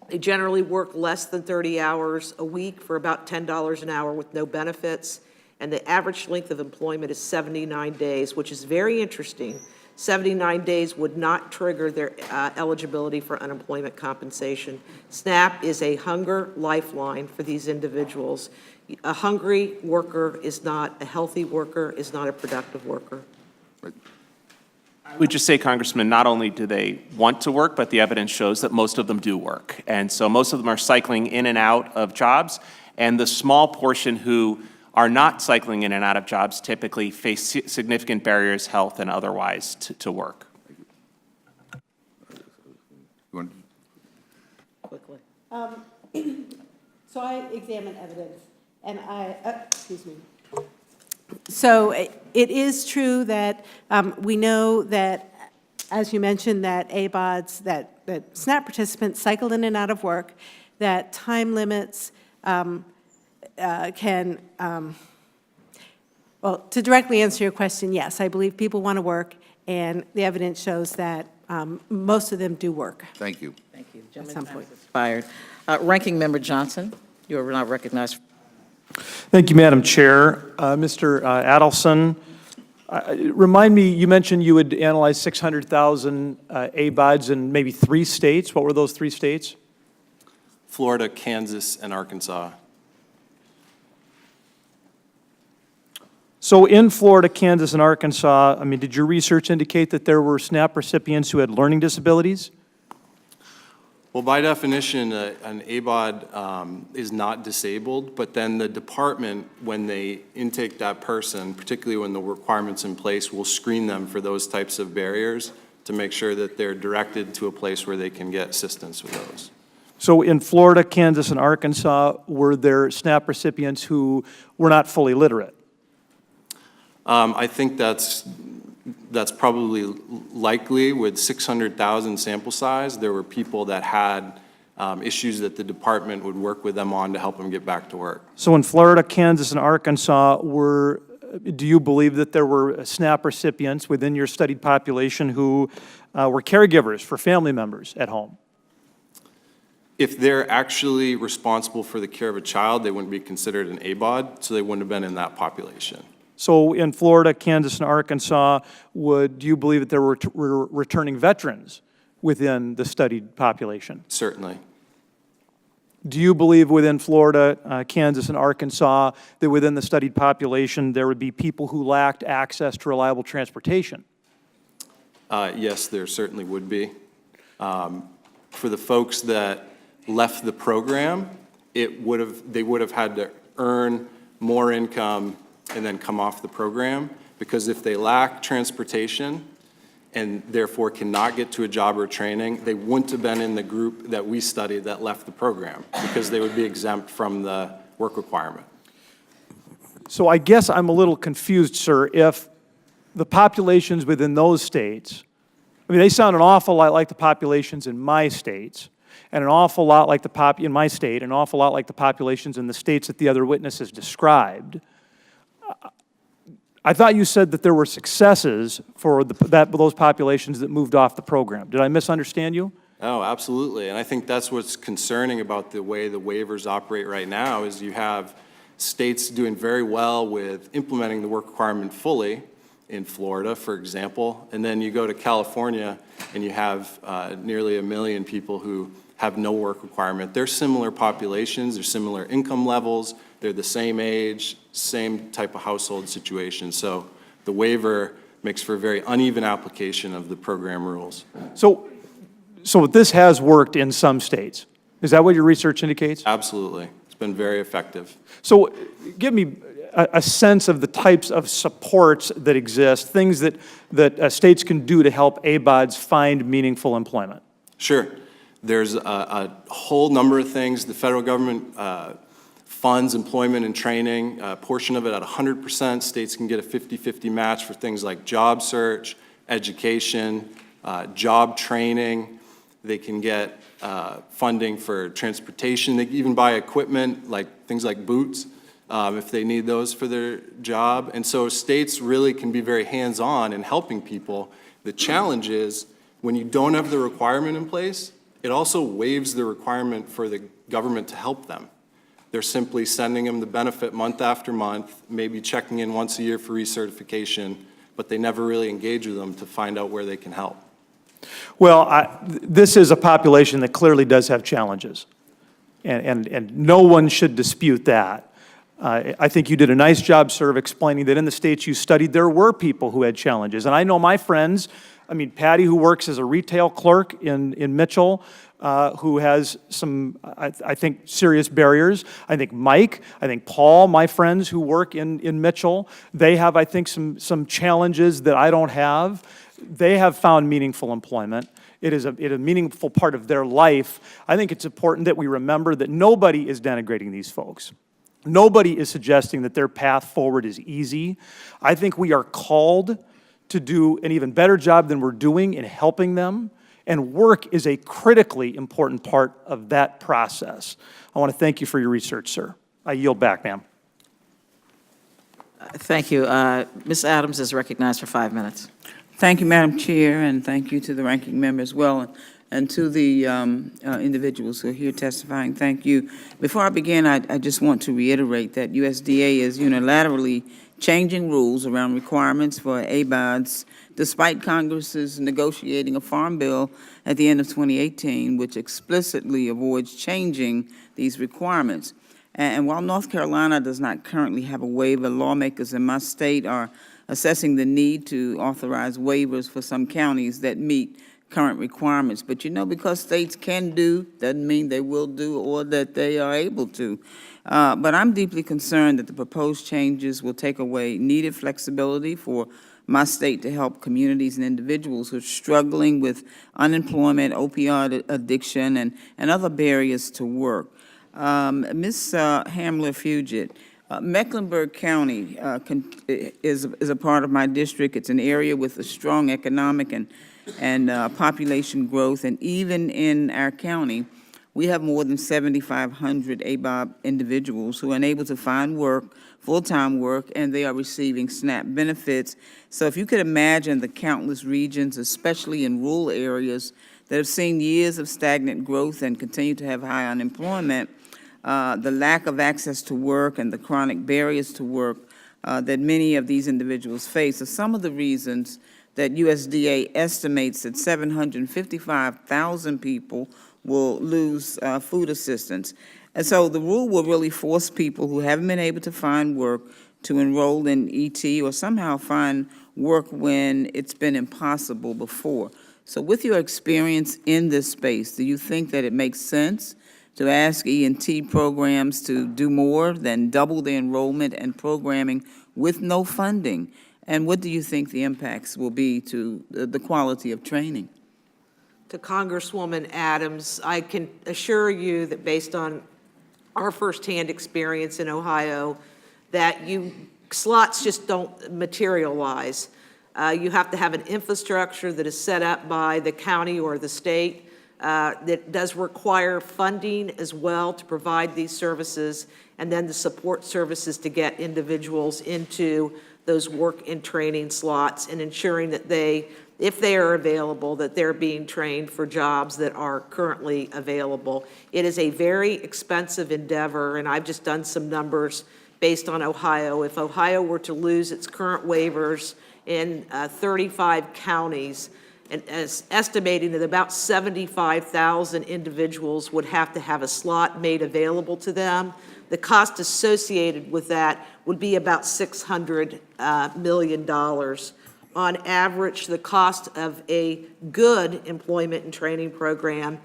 they generally work less than 30 hours a week for about $10 an hour with no benefits, and the average length of employment is 79 days, which is very interesting. 79 days would not trigger their eligibility for unemployment compensation. SNAP is a hunger lifeline for these individuals. A hungry worker is not a healthy worker, is not a productive worker. I would just say, Congressman, not only do they want to work, but the evidence shows that most of them do work. And so most of them are cycling in and out of jobs, and the small portion who are not cycling in and out of jobs typically face significant barriers, health and otherwise, to work. Quickly. So I examine evidence, and excuse me. So it is true that we know that, as you mentioned, that ABAWDs, that SNAP participants cycle in and out of work, that time limits can, well, to directly answer your question, yes, I believe people want to work, and the evidence shows that most of them do work. Thank you. Thank you. At Gentleman's some time point. has expired. Ranking Member Johnson, you are now recognized. Thank you, Madam Chair. Mr. Adelson, remind me, you mentioned you would analyze 600,000 ABAWDs in maybe 3 states. What were those 3 states? Florida, Kansas, and Arkansas. So in Florida, Kansas, and Arkansas, I mean, did your research indicate that there were SNAP recipients who had learning disabilities? Well, by definition, an ABAWD is not disabled, but then the department, when they intake that person, particularly when the requirement's in place, will screen them for those types of barriers to make sure that they're directed to a place where they can get assistance with those. So in Florida, Kansas, and Arkansas, were there SNAP recipients who were not fully literate? I think that's probably likely. With 600,000 sample size, there were people that had issues that the department would work with them on to help them get back to work. So in Florida, Kansas, and Arkansas, do you believe that there were SNAP recipients within your studied population who were caregivers for family members at home? If they're actually responsible for the care of a child, they wouldn't be considered an ABAWD, so they wouldn't have been in that population. So in Florida, Kansas, and Arkansas, do you believe that there were returning veterans within the studied population? Certainly. Do you believe within Florida, Kansas, and Arkansas that within the studied population there would be people who lacked access to reliable transportation? Yes, there certainly would be. For the folks that left the program, they would have had to earn more income and then come off the program, because if they lack transportation and therefore cannot get to a job or training, they wouldn't have been in the group that we studied that left the program, because they would be exempt from the work requirement. So I guess I'm a little confused, sir, if the populations within those states, I mean, they sound an awful lot like the populations in my states, and an awful lot like in my state, an awful lot like the populations in the states that the other witnesses described. I thought you said that there were successes for those populations that moved off the program. Did I misunderstand you? Oh, absolutely. And I think that's what's concerning about the way the waivers operate right now, is you have states doing very well with implementing the work requirement fully, in Florida, for example, and then you go to California and you have nearly 1 million people who have no work requirement. They're similar populations, they're similar income levels, they're the same age, same type of household situation. So the waiver makes for a very uneven application of the program rules. So this has worked in some states. Is that what your research indicates? Absolutely. It's been very effective. So give me a sense of the types of supports that exist, things that states can do to help ABAWDs find meaningful employment. Sure. There's a whole number of things. The federal government funds employment and training, a portion of it at 100%. States can get a 50-50 match for things like job search, education, job training. They can get funding for transportation. They can even buy equipment, like things like boots, if they need those for their job. And so states really can be very hands-on in helping people. The challenge is when you don't have the requirement in place, it also waives the requirement for the government to help them. They're simply sending them the benefit month after month, maybe checking in once a year for recertification, but they never really engage with them to find out where they can help. Well, this is a population that clearly does have challenges, and no one should dispute that. I think you did a nice job, sir, of explaining that in the states you studied, there were people who had challenges. And I know my friends, I mean, Patty, who works as a retail clerk in Mitchell, who has some, I think, serious barriers. I think Mike, I think Paul, my friends who work in Mitchell, they have, I think, some challenges that I don't have. They have found meaningful employment. It is a meaningful part of their life. I think it's important that we remember that nobody is denigrating these folks. Nobody is suggesting that their path forward is easy. I think we are called to do an even better job than we're doing in helping them, and work is a critically important part of that process. I want to thank you for your research, sir. I yield back, ma'am. Thank you. Ms. Adams is recognized for 5 minutes. Thank you, Madam Chair, and thank you to the ranking member as well, and to the individuals who are here testifying. Thank you. Before I begin, I just want to reiterate that USDA is unilaterally changing rules around requirements for ABAWDs, despite Congress's negotiating a farm bill at the end of 2018, which explicitly avoids changing these requirements. And while North Carolina does not currently have a waiver, lawmakers in my state are assessing the need to authorize waivers for some counties that meet current requirements. But you know, because states can do, doesn't mean they will do or that they are able to. But I'm deeply concerned that the proposed changes will take away needed flexibility for my state to help communities and individuals who are struggling with unemployment, opioid addiction, and other barriers to work. Ms. Hamler-Fugit, Mecklenburg County is a part of my district. It's an area with a strong economic and population growth, and even in our county, we have more than 7,500 ABAWD individuals who are unable to find work, full-time work, and they are receiving SNAP benefits. So if you could imagine the countless regions, especially in rural areas, that have seen years of stagnant growth and continue to have high unemployment, the lack of access to work and the chronic barriers to work that many of these individuals face are some of the reasons that USDA estimates that 755,000 people will lose food assistance. And so the rule will really force people who haven't been able to find work to enroll in ET or somehow find work when it's been impossible before. So with your experience in this space, do you think that it makes sense to ask E&T programs to do more than double the enrollment and programming with no funding? And what do you think the impacts will be to the quality of training? To Congresswoman Adams, I can assure you that based on our firsthand experience in Ohio, that slots just don't materialize. You have to have an infrastructure that is set up by the county or the state that does require funding as well to provide these services, and then the support services to get individuals into those work and training slots and ensuring that if they are available, that they're being trained for jobs that are currently available. It is a very expensive endeavor, and I've just done some numbers based on Ohio. If Ohio were to lose its current waivers in 35 counties, and estimating that about 75,000 individuals would have to have a slot made available to them, the cost associated with that would be about $600 million. On average, the cost of a good employment and training program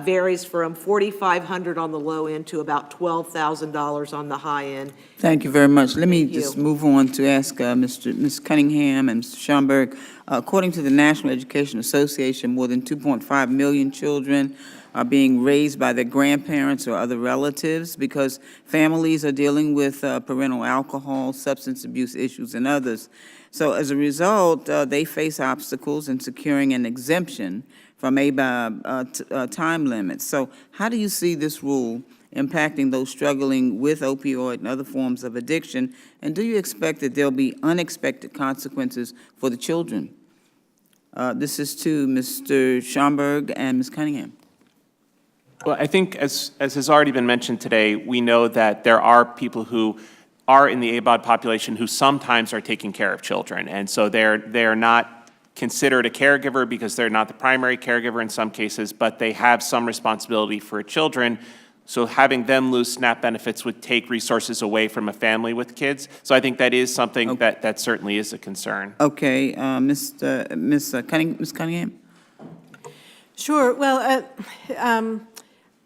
varies from $4,500 on the low end to about $12,000 on the high end. Thank you very much. Let me Thank you. just move on to ask Ms. Cunningham and Mr. Schomburg. According to the National Education Association, more than 2.5 million children are being raised by their grandparents or other relatives, because families are dealing with parental alcohol, substance abuse issues, and others. So as a result, they face obstacles in securing an exemption from ABAWD time limits. So how do you see this rule impacting those struggling with opioid and other forms of addiction? And do you expect that there'll be unexpected consequences for the children? This is to Mr. Schomburg and Ms. Cunningham. Well, I think as has already been mentioned today, we know that there are people who are in the ABAWD population who sometimes are taking care of children. And so they're not considered a caregiver because they're not the primary caregiver in some cases, but they have some responsibility for children. So having them lose SNAP benefits would take resources away from a family with kids. So I think that is something that certainly is a concern. Okay, Ms. Cunningham? Sure. Well,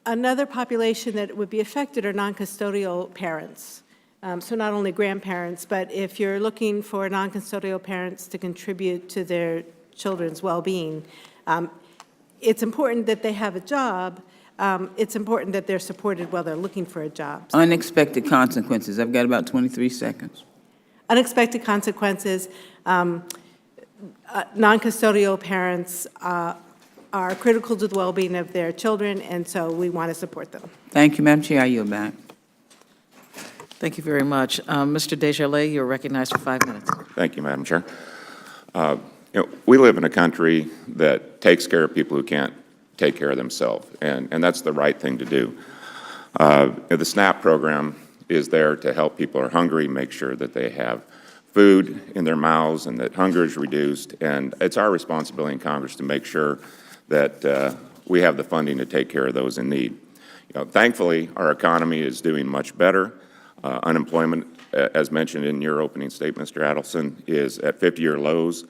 another population that would be affected are non-custodial parents. So not only grandparents, but if you're looking for non-custodial parents to contribute to their children's well-being, it's important that they have a job. It's important that they're supported while they're looking for a job. Unexpected consequences. I've got about 23 seconds. Unexpected consequences. Non-custodial parents are critical to the well-being of their children, and so we want to support them. Thank you, Madam Chair. I yield back. Thank you very much. Mr. Desjardins, you're recognized for 5 minutes. Thank you, Madam Chair. We live in a country that takes care of people who can't take care of themselves, and that's the right thing to do. The SNAP program is there to help people who are hungry, make sure that they have food in their mouths and that hunger is reduced, and it's our responsibility in Congress to make sure that we have the funding to take care of those in need. Thankfully, our economy is doing much better. Unemployment, as mentioned in your opening statement, Mr. Adelson, is at 50-year lows.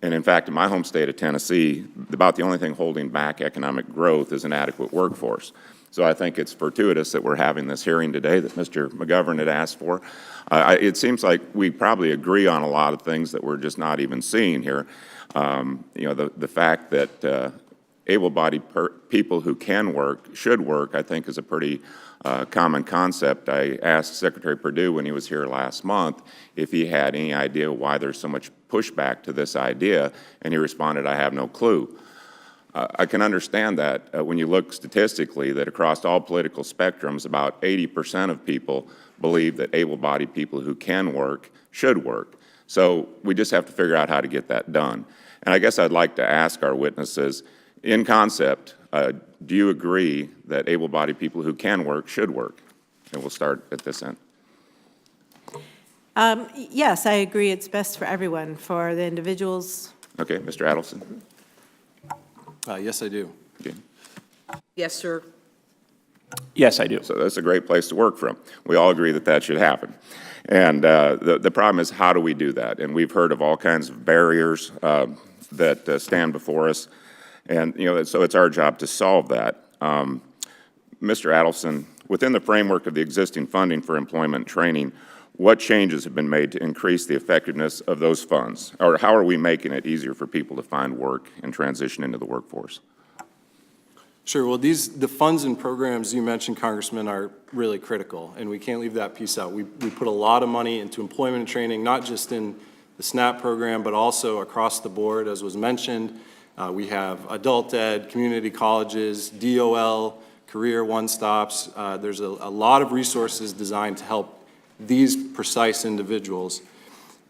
And in fact, in my home state of Tennessee, about the only thing holding back economic growth is an adequate workforce. So I think it's fortuitous that we're having this hearing today that Mr. McGovern had asked for. It seems like we probably agree on a lot of things that we're just not even seeing here. The fact that able-bodied people who can work, should work, I think is a pretty common concept. I asked Secretary Perdue when he was here last month if he had any idea why there's so much pushback to this idea, and he responded, "I have no clue." I can understand that when you look statistically that across all political spectrums, about 80% of people believe that able-bodied people who can work should work. So we just have to figure out how to get that done. And I guess I'd like to ask our witnesses, in concept, do you agree that able-bodied people who can work should work? And we'll start at this end. Yes, I agree. It's best for everyone, for the individuals. Okay, Mr. Adelson? Yes, I do. Okay. Yes, sir. Yes, I do. So that's a great place to work from. We all agree that that should happen. And the problem is, how do we do that? And we've heard of all kinds of barriers that stand before us. And, so it's our job to solve that. Mr. Adelson, within the framework of the existing funding for employment and training, what changes have been made to increase the effectiveness of those funds? Or how are we making it easier for people to find work and transition into the workforce? Sure. Well, the funds and programs you mentioned, Congressman, are really critical, and we can't leave that piece out. We put a lot of money into employment and training, not just in the SNAP program, but also across the board, as was mentioned. We have adult ed, community colleges, DOL, career one-stops. There's a lot of resources designed to help these precise individuals.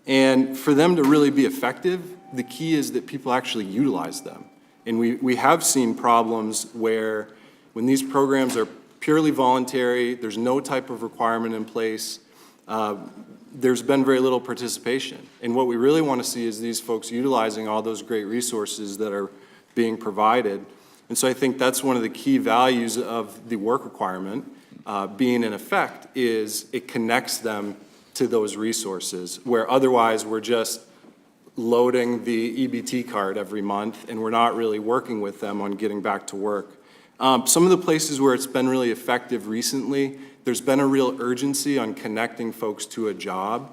And for them to really be effective, the key is that people actually utilize them. And we have seen problems where when these programs are purely voluntary, there's no type of requirement in place, there's been very little participation. And what we really want to see is these folks utilizing all those great resources that are being provided. And so I think that's one of the key values of the work requirement being in effect, is it connects them to those resources, where otherwise we're just loading the EBT card every month and we're not really working with them on getting back to work. Some of the places where it's been really effective recently, there's been a real urgency on connecting folks to a job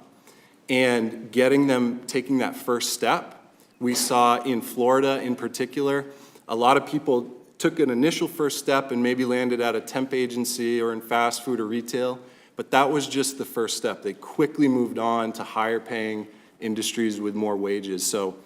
and getting them taking that first step. We saw in Florida in particular, a lot of people took an initial first step and maybe landed at a temp agency or in fast food or retail, but that was just the first step. They quickly moved on to higher paying industries with more wages. So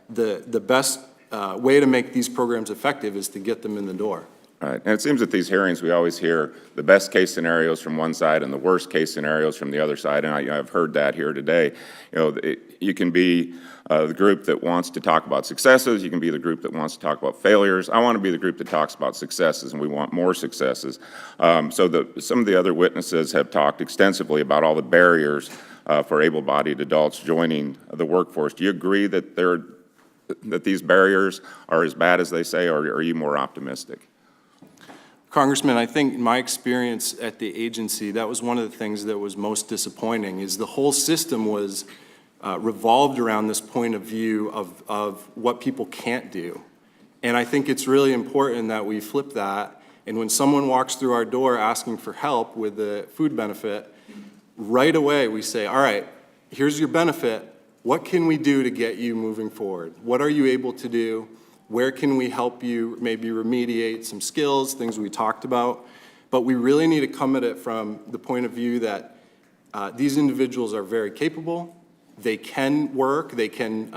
the best way to make these programs effective is to get them in the door. Right. And it seems at these hearings, we always hear the best case scenarios from one side and the worst case scenarios from the other side, and I've heard that here today. You can be the group that wants to talk about successes, you can be the group that wants to talk about failures. I want to be the group that talks about successes, and we want more successes. Some of the other witnesses have talked extensively about all the barriers for able-bodied adults joining the workforce. Do you agree that these barriers are as bad as they say, or are you more optimistic? Congressman, I think in my experience at the agency, that was one of the things that was most disappointing, is the whole system was revolved around this point of view of what people can't do. And I think it's really important that we flip that, and when someone walks through our door asking for help with the food benefit, right away we say, all right, here's your benefit, what can we do to get you moving forward? What are you able to do? Where can we help you maybe remediate some skills, things we talked about? But we really need to come at it from the point of view that these individuals are very capable, they can work, they can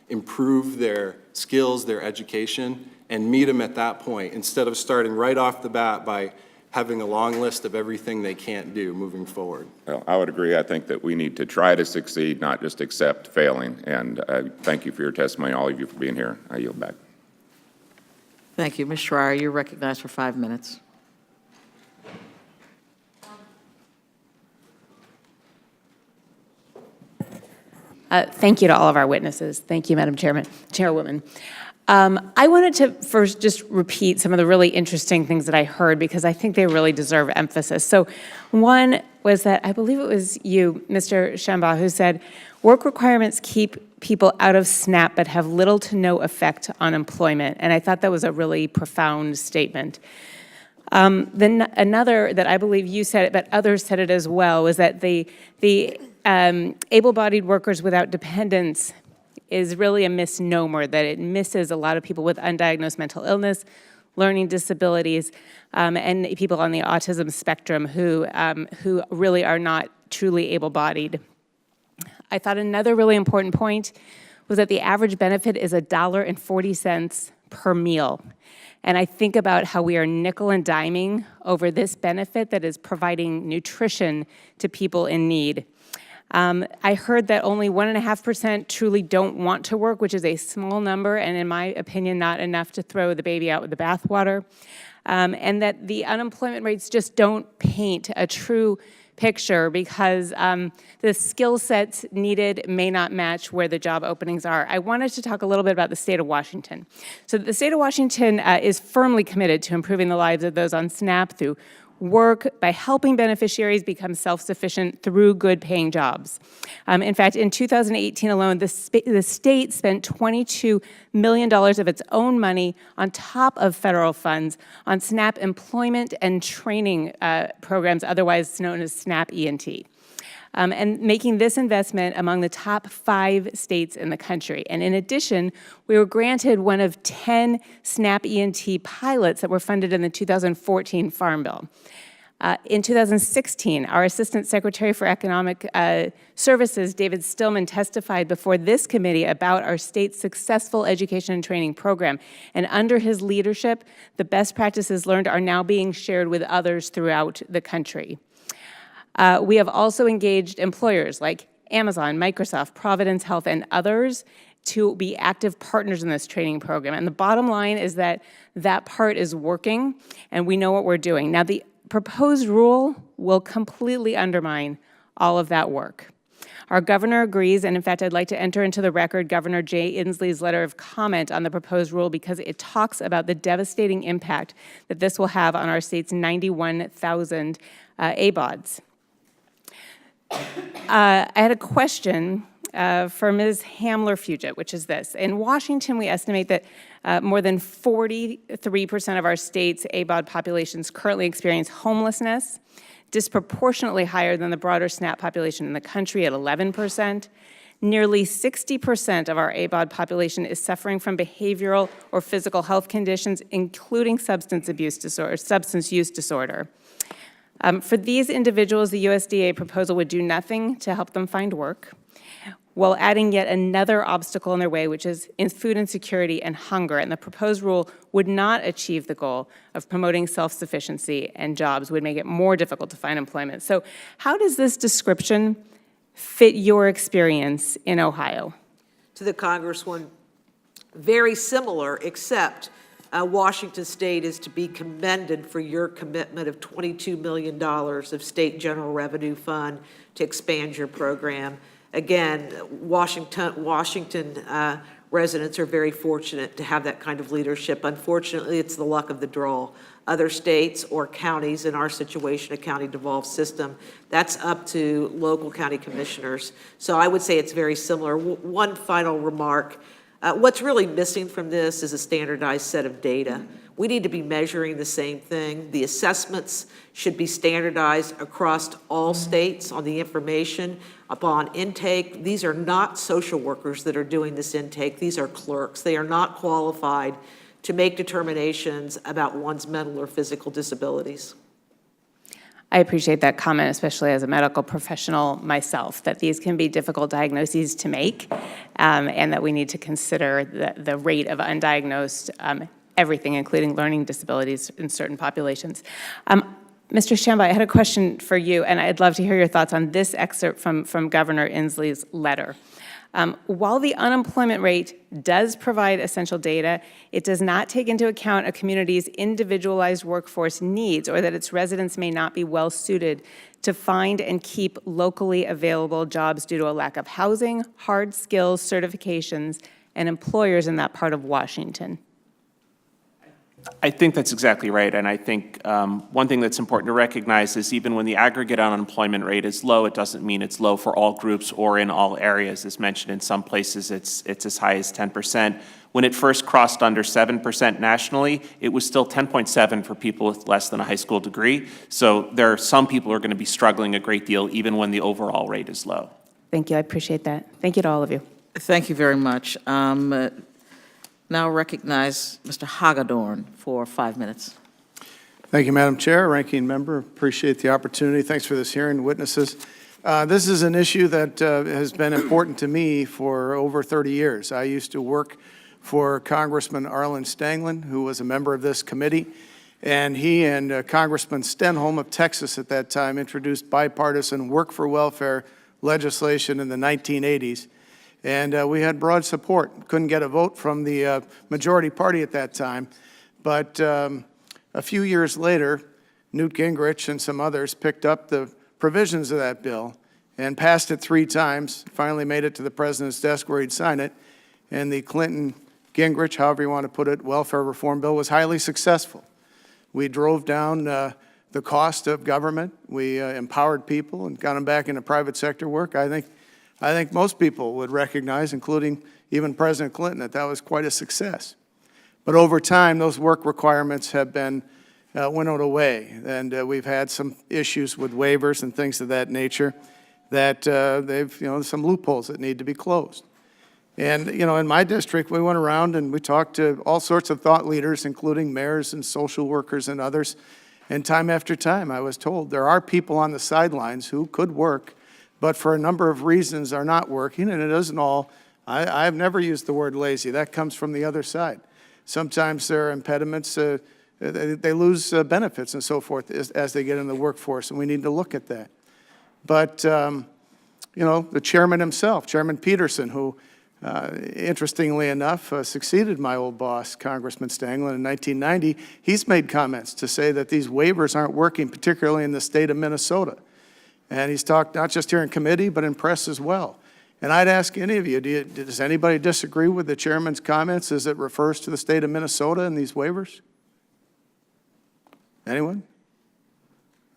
improve their skills, their education, and meet them at that point, instead of starting right off the bat by having a long list of everything they can't do moving forward. Well, I would agree. I think that we need to try to succeed, not just accept failing. And thank you for your testimony, all of you, for being here. I yield back. Thank you. Ms. Schreier, you're recognized for 5 minutes. Thank you to all of our witnesses. Thank you, Madam Chairwoman. I wanted to first just repeat some of the really interesting things that I heard, because I think they really deserve emphasis. So one was that, I believe it was you, Mr. Shamba, who said, work requirements keep people out of SNAP but have little to no effect on employment. And I thought that was a really profound statement. Then another that I believe you said it, but others said it as well, was that the able-bodied workers without dependents is really a misnomer, that it misses a lot of people with undiagnosed mental illness, learning disabilities, and people on the autism spectrum who really are not truly able-bodied. I thought another really important point was that the average benefit is $1.40 per meal. And I think about how we are nickel and diming over this benefit that is providing nutrition to people in need. I heard that only 1.5% truly don't want to work, which is a small number, and in my opinion, not enough to throw the baby out with the bathwater. And that the unemployment rates just don't paint a true picture, because the skill sets needed may not match where the job openings are. I wanted to talk a little bit about the state of Washington. So the state of Washington is firmly committed to improving the lives of those on SNAP through work, by helping beneficiaries become self-sufficient through good-paying jobs. In fact, in 2018 alone, the state spent $22 million of its own money on top of federal funds on SNAP employment and training programs, otherwise known as SNAP E&T. And making this investment among the top 5 states in the country. And in addition, we were granted one of 10 SNAP E&T pilots that were funded in the 2014 Farm Bill. In 2016, our Assistant Secretary for Economic Services, David Stillman, testified before this committee about our state's successful education and training program. And under his leadership, the best practices learned are now being shared with others throughout the country. We have also engaged employers like Amazon, Microsoft, Providence Health, and others to be active partners in this training program. And the bottom line is that that part is working, and we know what we're doing. Now, the proposed rule will completely undermine all of that work. Our governor agrees, and in fact, I'd like to enter into the record Governor Jay Inslee's letter of comment on the proposed rule, because it talks about the devastating impact that this will have on our state's 91,000 ABAWDs. I had a question for Ms. Hamler-Fugit, which is this. In Washington, we estimate that more than 43% of our state's ABAWD populations currently experience homelessness, disproportionately higher than the broader SNAP population in the country at 11%. Nearly 60% of our ABAWD population is suffering from behavioral or physical health conditions, including substance use disorder. For these individuals, the USDA proposal would do nothing to help them find work, while adding yet another obstacle in their way, which is in food insecurity and hunger. And the proposed rule would not achieve the goal of promoting self-sufficiency, and jobs would make it more difficult to find employment. So how does this description fit your experience in Ohio? To the Congresswoman, very similar, except Washington State is to be commended for your commitment of $22 million of state general revenue fund to expand your program. Again, Washington residents are very fortunate to have that kind of leadership. Unfortunately, it's the luck of the draw. Other states or counties, in our situation, a county-devolved system, that's up to local county commissioners. So I would say it's very similar. One final remark. What's really missing from this is a standardized set of data. We need to be measuring the same thing. The assessments should be standardized across all states on the information upon intake. These are not social workers that are doing this intake. These are clerks. They are not qualified to make determinations about one's mental or physical disabilities. I appreciate that comment, especially as a medical professional myself, that these can be difficult diagnoses to make, and that we need to consider the rate of undiagnosed everything, including learning disabilities in certain populations. Mr. Shamba, I had a question for you, and I'd love to hear your thoughts on this excerpt from Governor Inslee's letter. While the unemployment rate does provide essential data, it does not take into account a community's individualized workforce needs, or that its residents may not be well suited to find and keep locally available jobs due to a lack of housing, hard skills, certifications, and employers in that part of Washington. I think that's exactly right, and I think one thing that's important to recognize is even when the aggregate unemployment rate is low, it doesn't mean it's low for all groups or in all areas. As mentioned, in some places it's as high as 10%. When it first crossed under 7% nationally, it was still 10.7 for people with less than a high school degree. So there are some people who are going to be struggling a great deal even when the overall rate is low. Thank you, I appreciate that. Thank you to all of you. Thank you very much. Now recognize Mr. Hagedorn for 5 minutes. Thank you, Madam Chair, Ranking Member. Appreciate the opportunity. Thanks for this hearing, witnesses. This is an issue that has been important to me for over 30 years. I used to work for Congressman Arlen Stanglin, who was a member of this committee, and he and Congressman Stenholm of Texas at that time introduced bipartisan work for welfare legislation in the 1980s. And we had broad support. Couldn't get a vote from the majority party at that time. But a few years later, Newt Gingrich and some others picked up the provisions of that bill and passed it 3 times, finally made it to the president's desk where he'd sign it. And the Clinton-Gingrich, however you want to put it, welfare reform bill was highly successful. We drove down the cost of government. We empowered people and got them back into private sector work. I think most people would recognize, including even President Clinton, that was quite a success. But over time, those work requirements have been winnowed away, and we've had some issues with waivers and things of that nature that they've, some loopholes that need to be closed. And, in my district, we went around and we talked to all sorts of thought leaders, including mayors and social workers and others, and time after time, I was told there are people on the sidelines who could work, but for a number of reasons are not working, and it isn't all, I've never used the word lazy. That comes from the other side. Sometimes there are impediments, they lose benefits and so forth as they get in the workforce, and we need to look at that. But, the chairman himself, Chairman Peterson, who, interestingly enough, succeeded my old boss, Congressman Stanglin, in 1990, he's made comments to say that these waivers aren't working, particularly in the state of Minnesota. And he's talked not just here in committee, but in press as well. And I'd ask any of you, does anybody disagree with the chairman's comments as it refers to the state of Minnesota and these waivers? Anyone?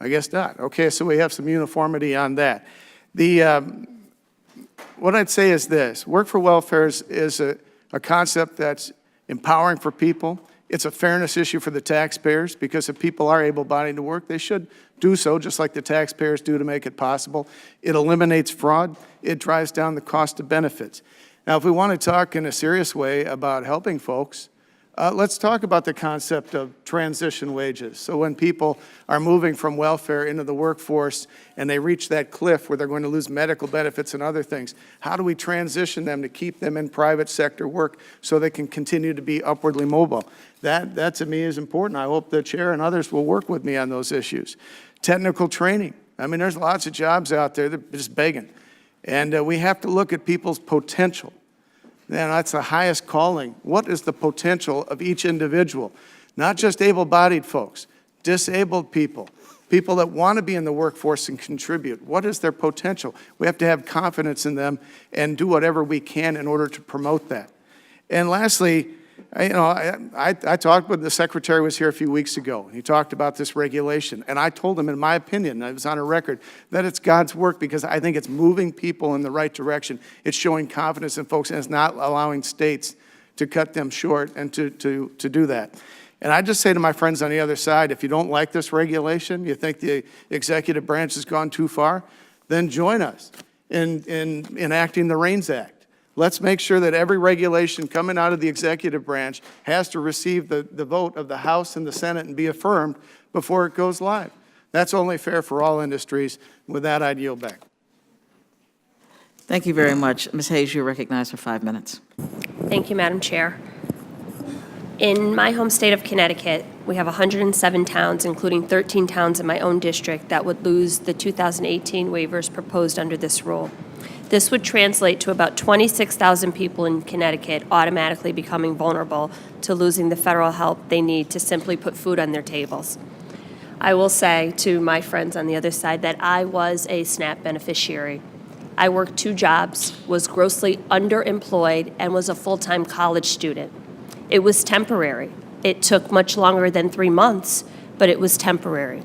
I guess not. Okay, so we have some uniformity on that. What I'd say is this: work for welfare is a concept that's empowering for people. It's a fairness issue for the taxpayers, because if people are able-bodied to work, they should do so, just like the taxpayers do, to make it possible. It eliminates fraud. It drives down the cost of benefits. Now, if we want to talk in a serious way about helping folks, let's talk about the concept of transition wages. So when people are moving from welfare into the workforce and they reach that cliff where they're going to lose medical benefits and other things, how do we transition them to keep them in private sector work so they can continue to be upwardly mobile? That to me is important. I hope the chair and others will work with me on those issues. Technical training. I mean, there's lots of jobs out there that are just begging. And we have to look at people's potential. And that's the highest calling. What is the potential of each individual? Not just able-bodied folks, disabled people, people that want to be in the workforce and contribute. What is their potential? We have to have confidence in them and do whatever we can in order to promote that. And lastly, I talked with the secretary was here a few weeks ago. He talked about this regulation, and I told him, in my opinion, I was on a record, that it's God's work, because I think it's moving people in the right direction. It's showing confidence in folks, and it's not allowing states to cut them short and to do that. And I just say to my friends on the other side, if you don't like this regulation, you think the executive branch has gone too far, then join us in enacting the REINS Act. Let's make sure that every regulation coming out of the executive branch has to receive the vote of the House and the Senate and be affirmed before it goes live. That's only fair for all industries. With that, I'd yield back. Thank you very much. Ms. Hayes, you're recognized for 5 minutes. Thank you, Madam Chair. In my home state of Connecticut, we have 107 towns, including 13 towns in my own district, that would lose the 2018 waivers proposed under this rule. This would translate to about 26,000 people in Connecticut automatically becoming vulnerable to losing the federal help they need to simply put food on their tables. I will say to my friends on the other side that I was a SNAP beneficiary. I worked 2 jobs, was grossly underemployed, and was a full-time college student. It was temporary. It took much longer than 3 months, but it was temporary.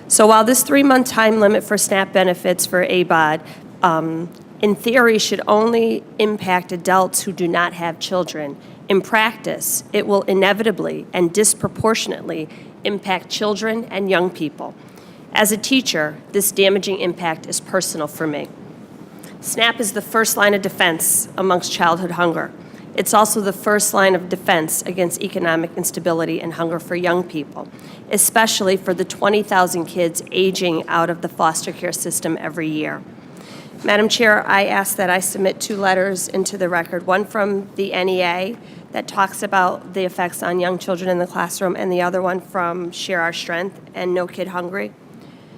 So while this 3-month time limit for SNAP benefits for ABAWD in theory should only impact adults who do not have children, in practice, it will inevitably and disproportionately impact children and young people. As a teacher, this damaging impact is personal for me. SNAP is the first line of defense amongst childhood hunger. It's also the first line of defense against economic instability and hunger for young people, especially for the 20,000 kids aging out of the foster care system every year. Madam Chair, I ask that I submit 2 letters into the record, one from the NEA that talks about the effects on young children in the classroom, and the other one from Share Our Strength and No Kid Hungry.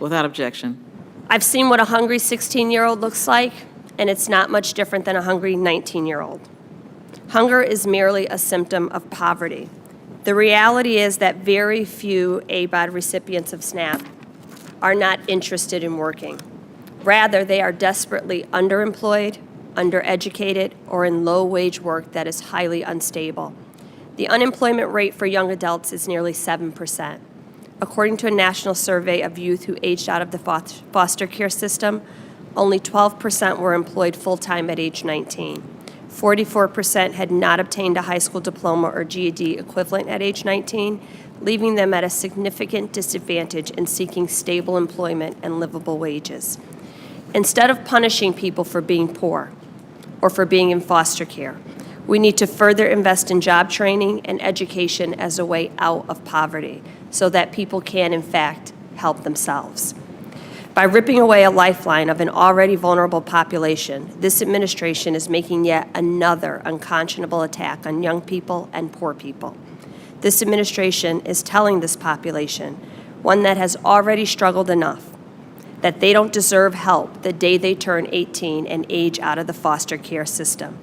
Without objection. I've seen what a hungry 16-year-old looks like, and it's not much different than a hungry 19-year-old. Hunger is merely a symptom of poverty. The reality is that very few ABAWD recipients of SNAP are not interested in working. Rather, they are desperately underemployed, undereducated, or in low-wage work that is highly unstable. The unemployment rate for young adults is nearly 7%. According to a national survey of youth who aged out of the foster care system, only 12% were employed full-time at age 19. 44% had not obtained a high school diploma or GED equivalent at age 19, leaving them at a significant disadvantage in seeking stable employment and livable wages. Instead of punishing people for being poor or for being in foster care, we need to further invest in job training and education as a way out of poverty so that people can, in fact, help themselves. By ripping away a lifeline of an already vulnerable population, this administration is making yet another unconscionable attack on young people and poor people. This administration is telling this population, one that has already struggled enough, that they don't deserve help the day they turn 18 and age out of the foster care system,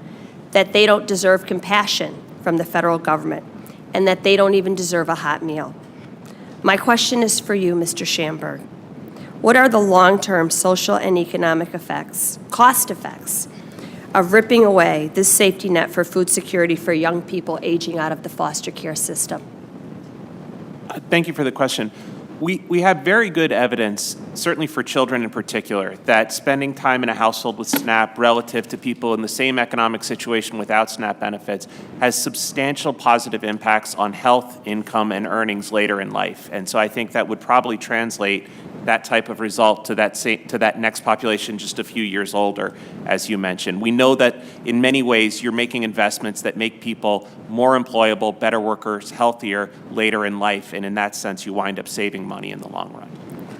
that they don't deserve compassion from the federal government, and that they don't even deserve a hot meal. My question is for you, Mr. Schamberg. What are the long-term social and economic effects, cost effects, of ripping away this safety net for food security for young people aging out of the foster care system? Thank you for the question. We have very good evidence certainly for children in particular, that spending time in a household with SNAP relative to people in the same economic situation without SNAP benefits has substantial positive impacts on health, income, and earnings later in life. And so I think that would probably translate that type of result to that next population just a few years older, as you mentioned. We know that in many ways you're making investments that make people more employable, better workers, healthier later in life, and in that sense you wind up saving money in the long run.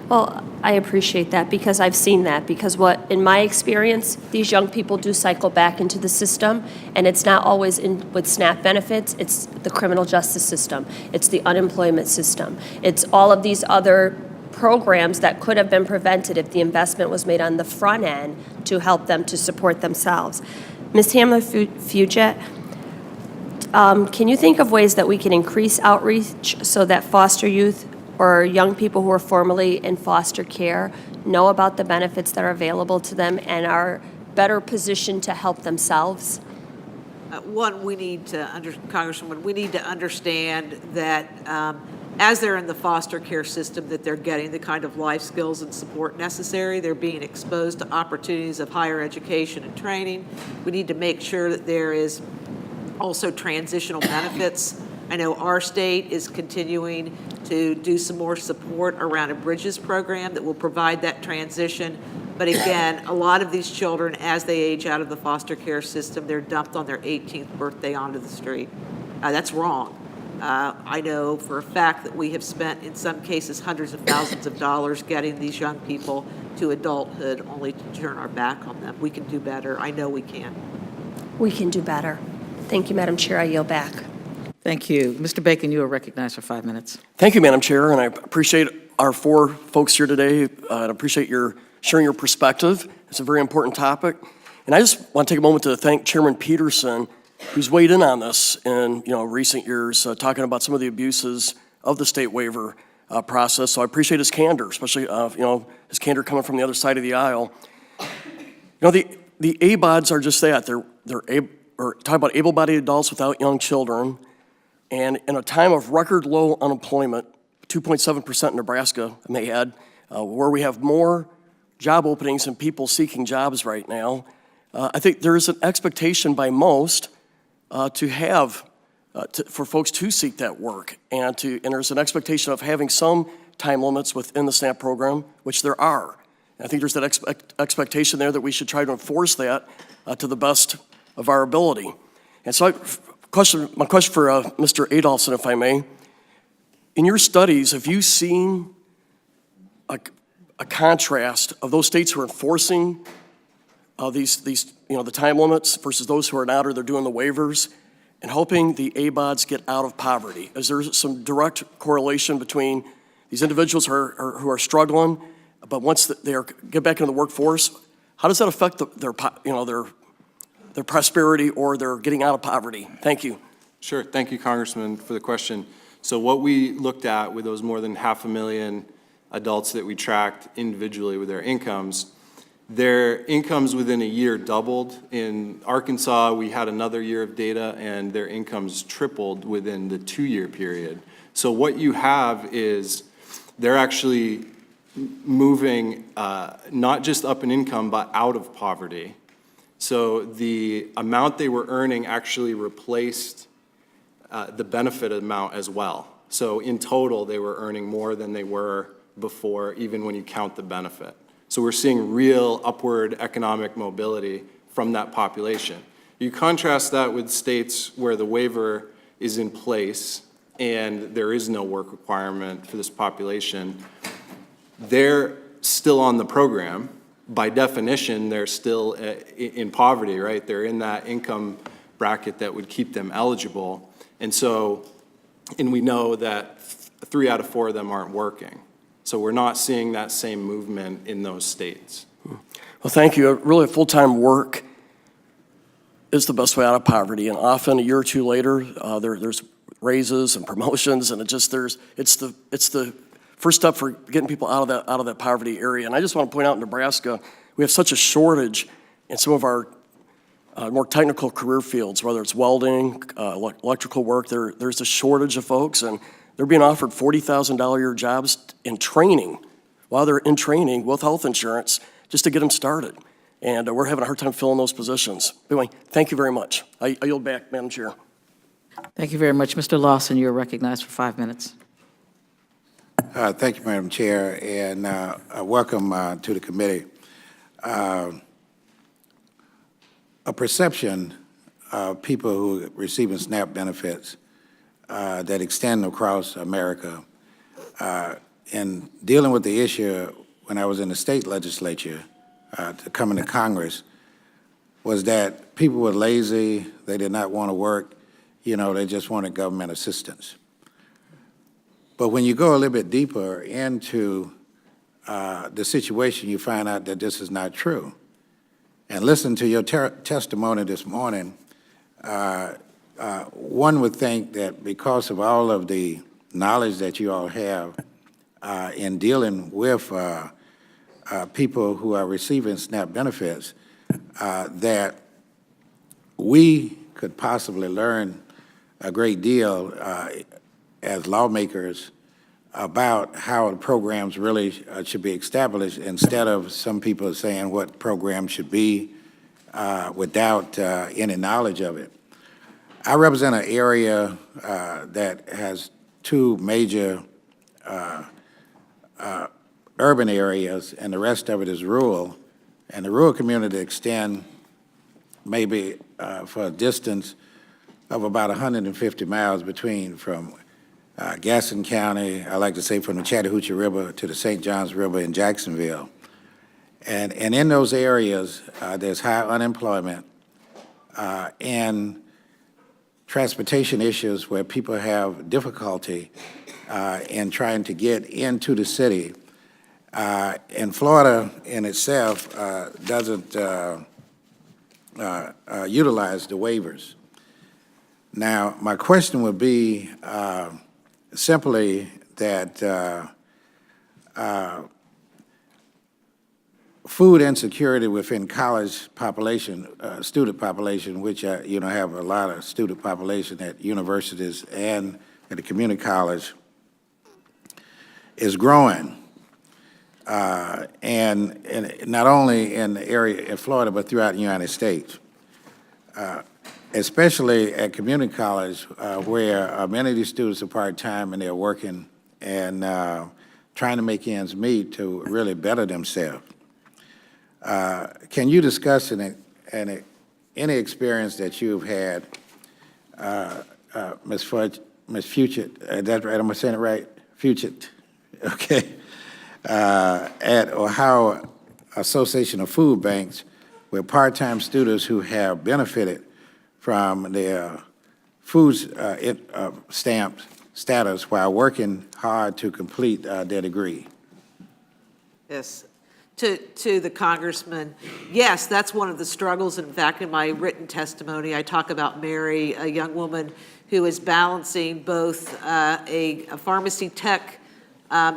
Well, I appreciate that because I've seen that, because in my experience, these young people do cycle back into the system, and it's not always with SNAP benefits, it's the criminal justice system, it's the unemployment system, it's all of these other programs that could have been prevented if the investment was made on the front end to help them to support themselves. Ms. Hamler-Fugit, can you think of ways that we can increase outreach so that foster youth or young people who are formerly in foster care know about the benefits that are available to them and are better positioned to help themselves? One, Congresswoman, we need to understand that as they're in the foster care system, that they're getting the kind of life skills and support necessary. They're being exposed to opportunities of higher education and training. We need to make sure that there is also transitional benefits. I know our state is continuing to do some more support around a Bridges program that will provide that transition. But again, a lot of these children, as they age out of the foster care system, they're dumped on their 18th birthday onto the street. That's wrong. I know for a fact that we have spent, in some cases, hundreds of thousands of dollars getting these young people to adulthood only to turn our back on them. We can do better. I know we can. We can do better. Thank you, Madam Chair. I yield back. Thank you. Mr. Bacon, you are recognized for 5 minutes. Thank you, Madam Chair, and I appreciate our 4 folks here today, and appreciate your sharing your perspective. It's a very important topic. And I just want to take a moment to thank Chairman Peterson, who's weighed in on this in recent years, talking about some of the abuses of the state waiver process. So I appreciate his candor, especially his candor coming from the other side of the aisle. The ABAWDs are just that. They're talking about able-bodied adults without young children. And in a time of record low unemployment, 2.7% in Nebraska, I may add, where we have more job openings and people seeking jobs right now, I think there is an expectation by most for folks to seek that work, and there's an expectation of having some time limits within the SNAP program, which there are. And I think there's that expectation there that we should try to enforce that to the best of our ability. And so my question for Mr. Adolphson, if I may, in your studies, have you seen a contrast of those states who are enforcing these the time limits versus those who are not, or they're doing the waivers, and helping the ABAWDs get out of poverty? Is there some direct correlation between these individuals who are struggling, but once they get back into the workforce, how does that affect their prosperity or their getting out of poverty? Thank you. Sure. Thank you, Congressman, for the question. So what we looked at with those more than 500,000 adults that we tracked individually with their incomes within a year doubled. In Arkansas, we had another year of data, and their incomes tripled within the 2-year period. So what you have is they're actually moving not just up in income, but out of poverty. So the amount they were earning actually replaced the benefit amount as well. So in total, they were earning more than they were before, even when you count the benefit. So we're seeing real upward economic mobility from that population. You contrast that with states where the waiver is in place and there is no work requirement for this population. They're still on the program. By definition, they're still in poverty, right? They're in that income bracket that would keep them eligible. And we know that 3 out of 4 of them aren't working. So we're not seeing that same movement in those states. Well, thank you. Really, full-time work is the best way out of poverty. And often a year or two later, there's raises and promotions, and it's the first step for getting people out of that poverty area. And I just want to point out in Nebraska, we have such a shortage in some of our more technical career fields, whether it's welding, electrical work. There's a shortage of folks, and they're being offered $40,000 a year jobs in training while they're in training with health insurance just to get them started. And we're having a hard time filling those positions. Anyway, thank you very much. I yield back, Madam Chair. Thank you very much. Mr. Lawson, you're recognized for 5 minutes. Thank you, Madam Chair, and welcome to the committee. A perception of people who are receiving SNAP benefits that extend across America. In dealing with the issue when I was in the state legislature to come into Congress, was that people were lazy, they did not want to work, they just wanted government assistance. But when you go a little bit deeper into the situation, you find out that this is not true. And listen to your testimony this morning, one would think that because of all of the knowledge that you all have in dealing with people who are receiving SNAP benefits, that we could possibly learn a great deal as lawmakers about how the programs really should be established, instead of some people saying what programs should be without any knowledge of it. I represent an area that has two major urban areas, and the rest of it is rural. And the rural community extend maybe for a distance of about 150 miles between from Gaston County, I like to say from the Chattahoochee River to the St. Johns River in Jacksonville. And in those areas, there's high unemployment and transportation issues where people have difficulty in trying to get into the city. And Florida in itself doesn't utilize the waivers. Now, my question would be simply that food insecurity within college population, student population, which have a lot of student population at universities and at the community college, is growing. And not only in the area in Florida, but throughout the United States. Especially at community college, where many of these students are part-time and they're working and trying to make ends meet to really better themselves. Can you discuss any experience that you've had, Ms. Fuchit, that's right, am I saying it right? Fuchit, okay. At Ohio Association of Food Banks, where part-time students who have benefited from their food stamp status while working hard to complete their degree. Yes. To the Congressman, yes, that's one of the struggles. In fact, in my written testimony, I talk about Mary, a young woman who is balancing both a pharmacy tech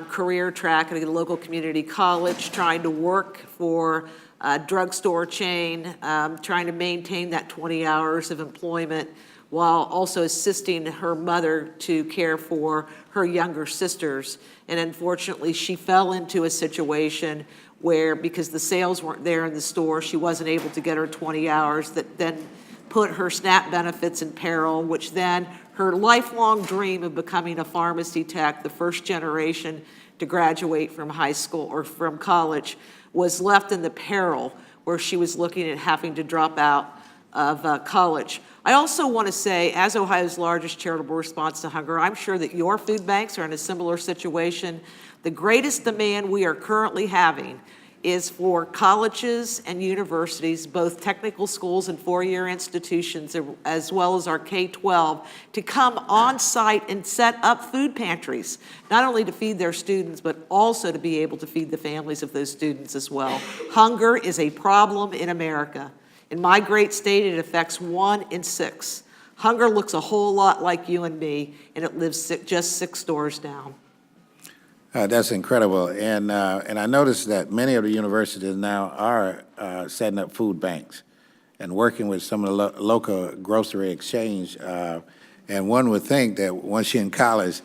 career track at a local community college, trying to work for a drugstore chain, trying to maintain that 20 hours of employment while also assisting her mother to care for her younger sisters. And unfortunately, she fell into a situation where, because the sales weren't there in the store, she wasn't able to get her 20 hours, that then put her SNAP benefits in peril, which then her lifelong dream of becoming a pharmacy tech, the first generation to graduate from high school or from college, was left in the peril where she was looking at having to drop out of college. I also want to say, as Ohio's largest charitable response to hunger, I'm sure that your food banks are in a similar situation. The greatest demand we are currently having is for colleges and universities, both technical schools and four-year institutions, as well as our K-12, to come on site and set up food pantries, not only to feed their students, but also to be able to feed the families of those students as well. Hunger is a problem in America. In my great state, it affects 1 in 6. Hunger looks a whole lot like you and me, and it lives just 6 doors down. That's incredible, and I noticed that many of the universities now are setting up food banks and working with some of the local grocery exchange. And one would think that once you're in college,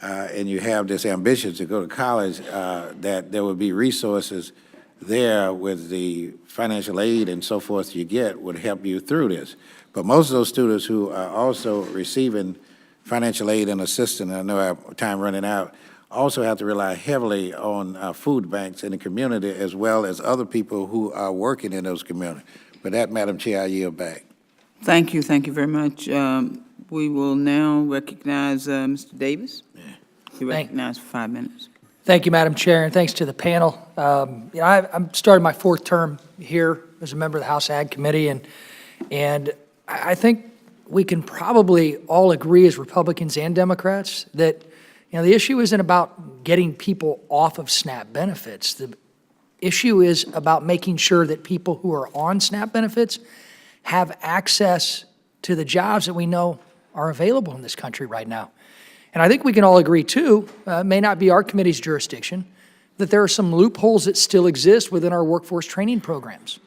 and you have this ambition to go to college, that there would be resources there with the financial aid and so forth you get would help you through this. But most of those students who are also receiving financial aid and assistance, I know I have time running out, also have to rely heavily on food banks in the community as well as other people who are working in those communities. With that, Madam Chair, I yield back. Thank you very much. We will now recognize Mr. Davis. You're recognized for 5 minutes. Thank you, Madam Chair, and thanks to the panel. I'm starting my 4th term here as a member of the House Ag Committee, and I think we can probably all agree as Republicans and Democrats that the issue isn't about getting people off of SNAP benefits. The issue is about making sure that people who are on SNAP benefits have access to the jobs that we know are available in this country right now. And I think we can all agree, too, may not be our committee's jurisdiction, that there are some loopholes that still exist within our workforce training programs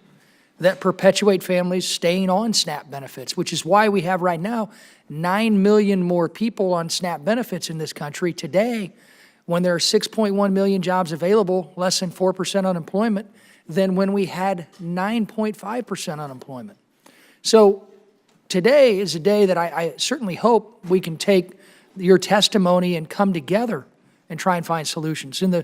that perpetuate families staying on SNAP benefits, which is why we have right now 9 million more people on SNAP benefits in this country today when there are 6.1 million jobs available, less than 4% unemployment, than when we had 9.5% unemployment. So today is a day that I certainly hope we can take your testimony and come together and try and find solutions. In the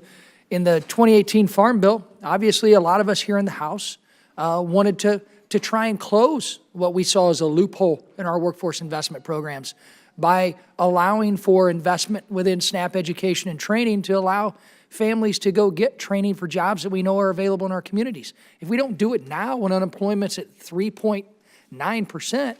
2018 Farm Bill, obviously a lot of us here in the House wanted to try and close what we saw as a loophole in our workforce investment programs by allowing for investment within SNAP education and training to allow families to go get training for jobs that we know are available in our communities. If we don't do it now when unemployment's at 3.9%,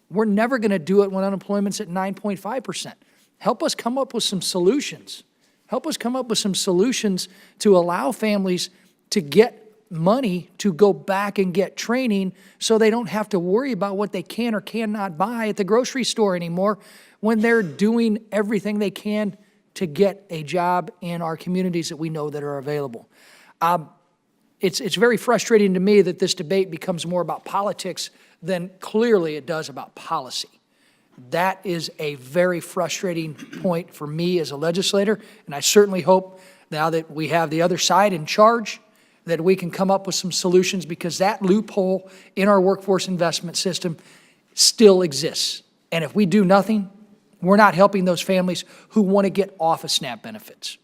we're never going to do it when unemployment's at 9.5%. Help us come up with some solutions. Help us come up with some solutions to allow families to get money to go back and get training so they don't have to worry about what they can or cannot buy at the grocery store anymore when they're doing everything they can to get a job in our communities that we know that are available. It's very frustrating to me that this debate becomes more about politics than clearly it does about policy. That is a very frustrating point for me as a legislator, and I certainly hope now that we have the other side in charge that we can come up with some solutions, because that loophole in our workforce investment system still exists. And if we do nothing, we're not helping those families who want to get off of SNAP benefits.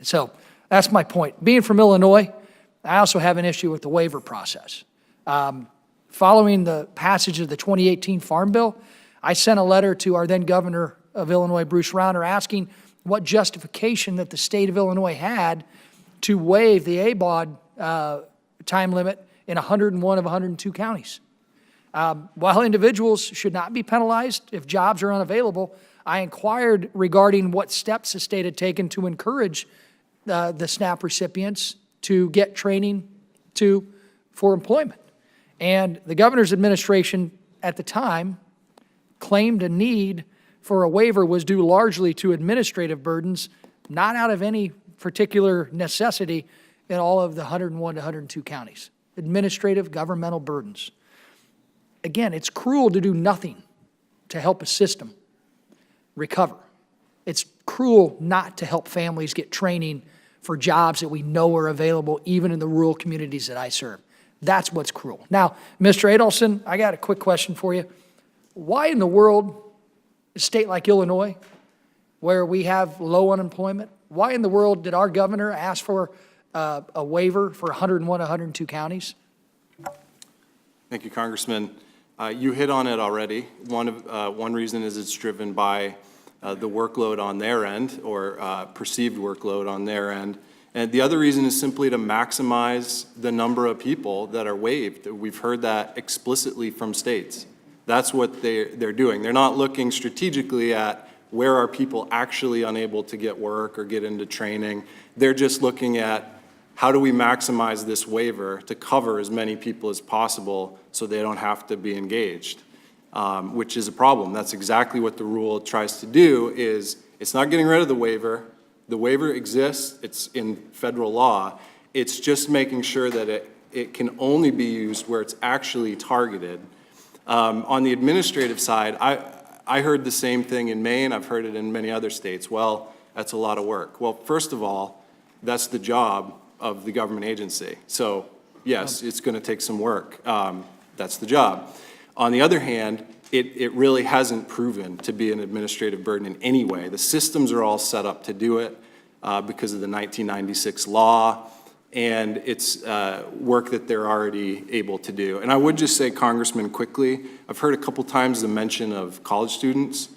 So that's my point. Being from Illinois, I also have an issue with the waiver process. Following the passage of the 2018 Farm Bill, I sent a letter to our then governor of Illinois, Bruce Rauner, asking what justification that the state of Illinois had to waive the ABAWD time limit in 101 of 102 counties. While individuals should not be penalized if jobs are unavailable, I inquired regarding what steps the state had taken to encourage the SNAP recipients to get training for employment. And the governor's administration at the time claimed a need for a waiver was due largely to administrative burdens, not out of any particular necessity in all of the 101 to 102 counties. Administrative governmental burdens. Again, it's cruel to do nothing to help a system recover. It's cruel not to help families get training for jobs that we know are available even in the rural communities that I serve. That's what's cruel. Now, Mr. Adelson, I got a quick question for you. Why in the world, a state like Illinois, where we have low unemployment, why in the world did our governor ask for a waiver for 101, 102 counties? Thank you, Congressman. You hit on it already. One reason is it's driven by the workload on their end, or perceived workload on their end. And the other reason is simply to maximize the number of people that are waived. We've heard that explicitly from states. That's what they're doing. They're not looking strategically at where are people actually unable to get work or get into training. They're just looking at how do we maximize this waiver to cover as many people as possible so they don't have to be engaged, which is a problem. That's exactly what the rule tries to do. Is it's not getting rid of the waiver. The waiver exists. It's in federal law. It's just making sure that it can only be used where it's actually targeted. On the administrative side, I heard the same thing in Maine. I've heard it in many other states. Well, That's a lot of work. Well, first of all, that's the job of the government agency. So yes, it's going to take some work. That's the job. On the other hand, it really hasn't proven to be an administrative burden in any way. The systems are all set up to do it because of the 1996 law, and it's work that they're already able to do. And I would just say, Congressman, quickly, I've heard a couple times the mention of college students.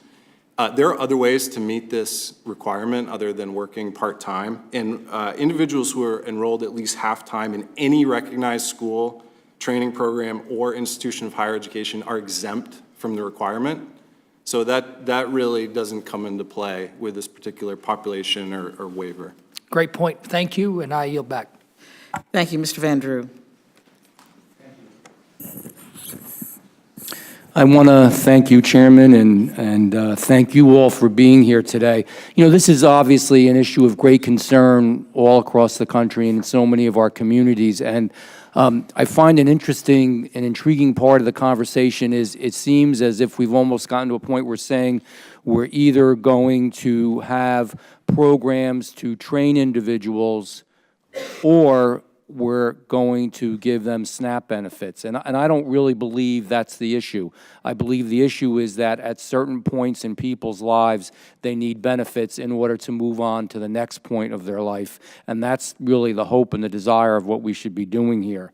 There are other ways to meet this requirement other than working part-time. And individuals who are enrolled at least half-time in any recognized school, training program, or institution of higher education are exempt from the requirement. So that really doesn't come into play with this particular population or waiver. Great point. Thank you, and I yield back. Thank you, Mr. Van Drew. I want to thank you, Chairman, and thank you all for being here today. You know, this is obviously an issue of great concern all across the country and in so many of our communities. And I find an interesting and intriguing part of the conversation is it seems as if we've almost gotten to a point where we're saying we're either going to have programs to train individuals or we're going to give them SNAP benefits. And I don't really believe that's the issue. I believe the issue is that at certain points in people's lives, they need benefits in order to move on to the next point of their life. And that's really the hope and the desire of what we should be doing here.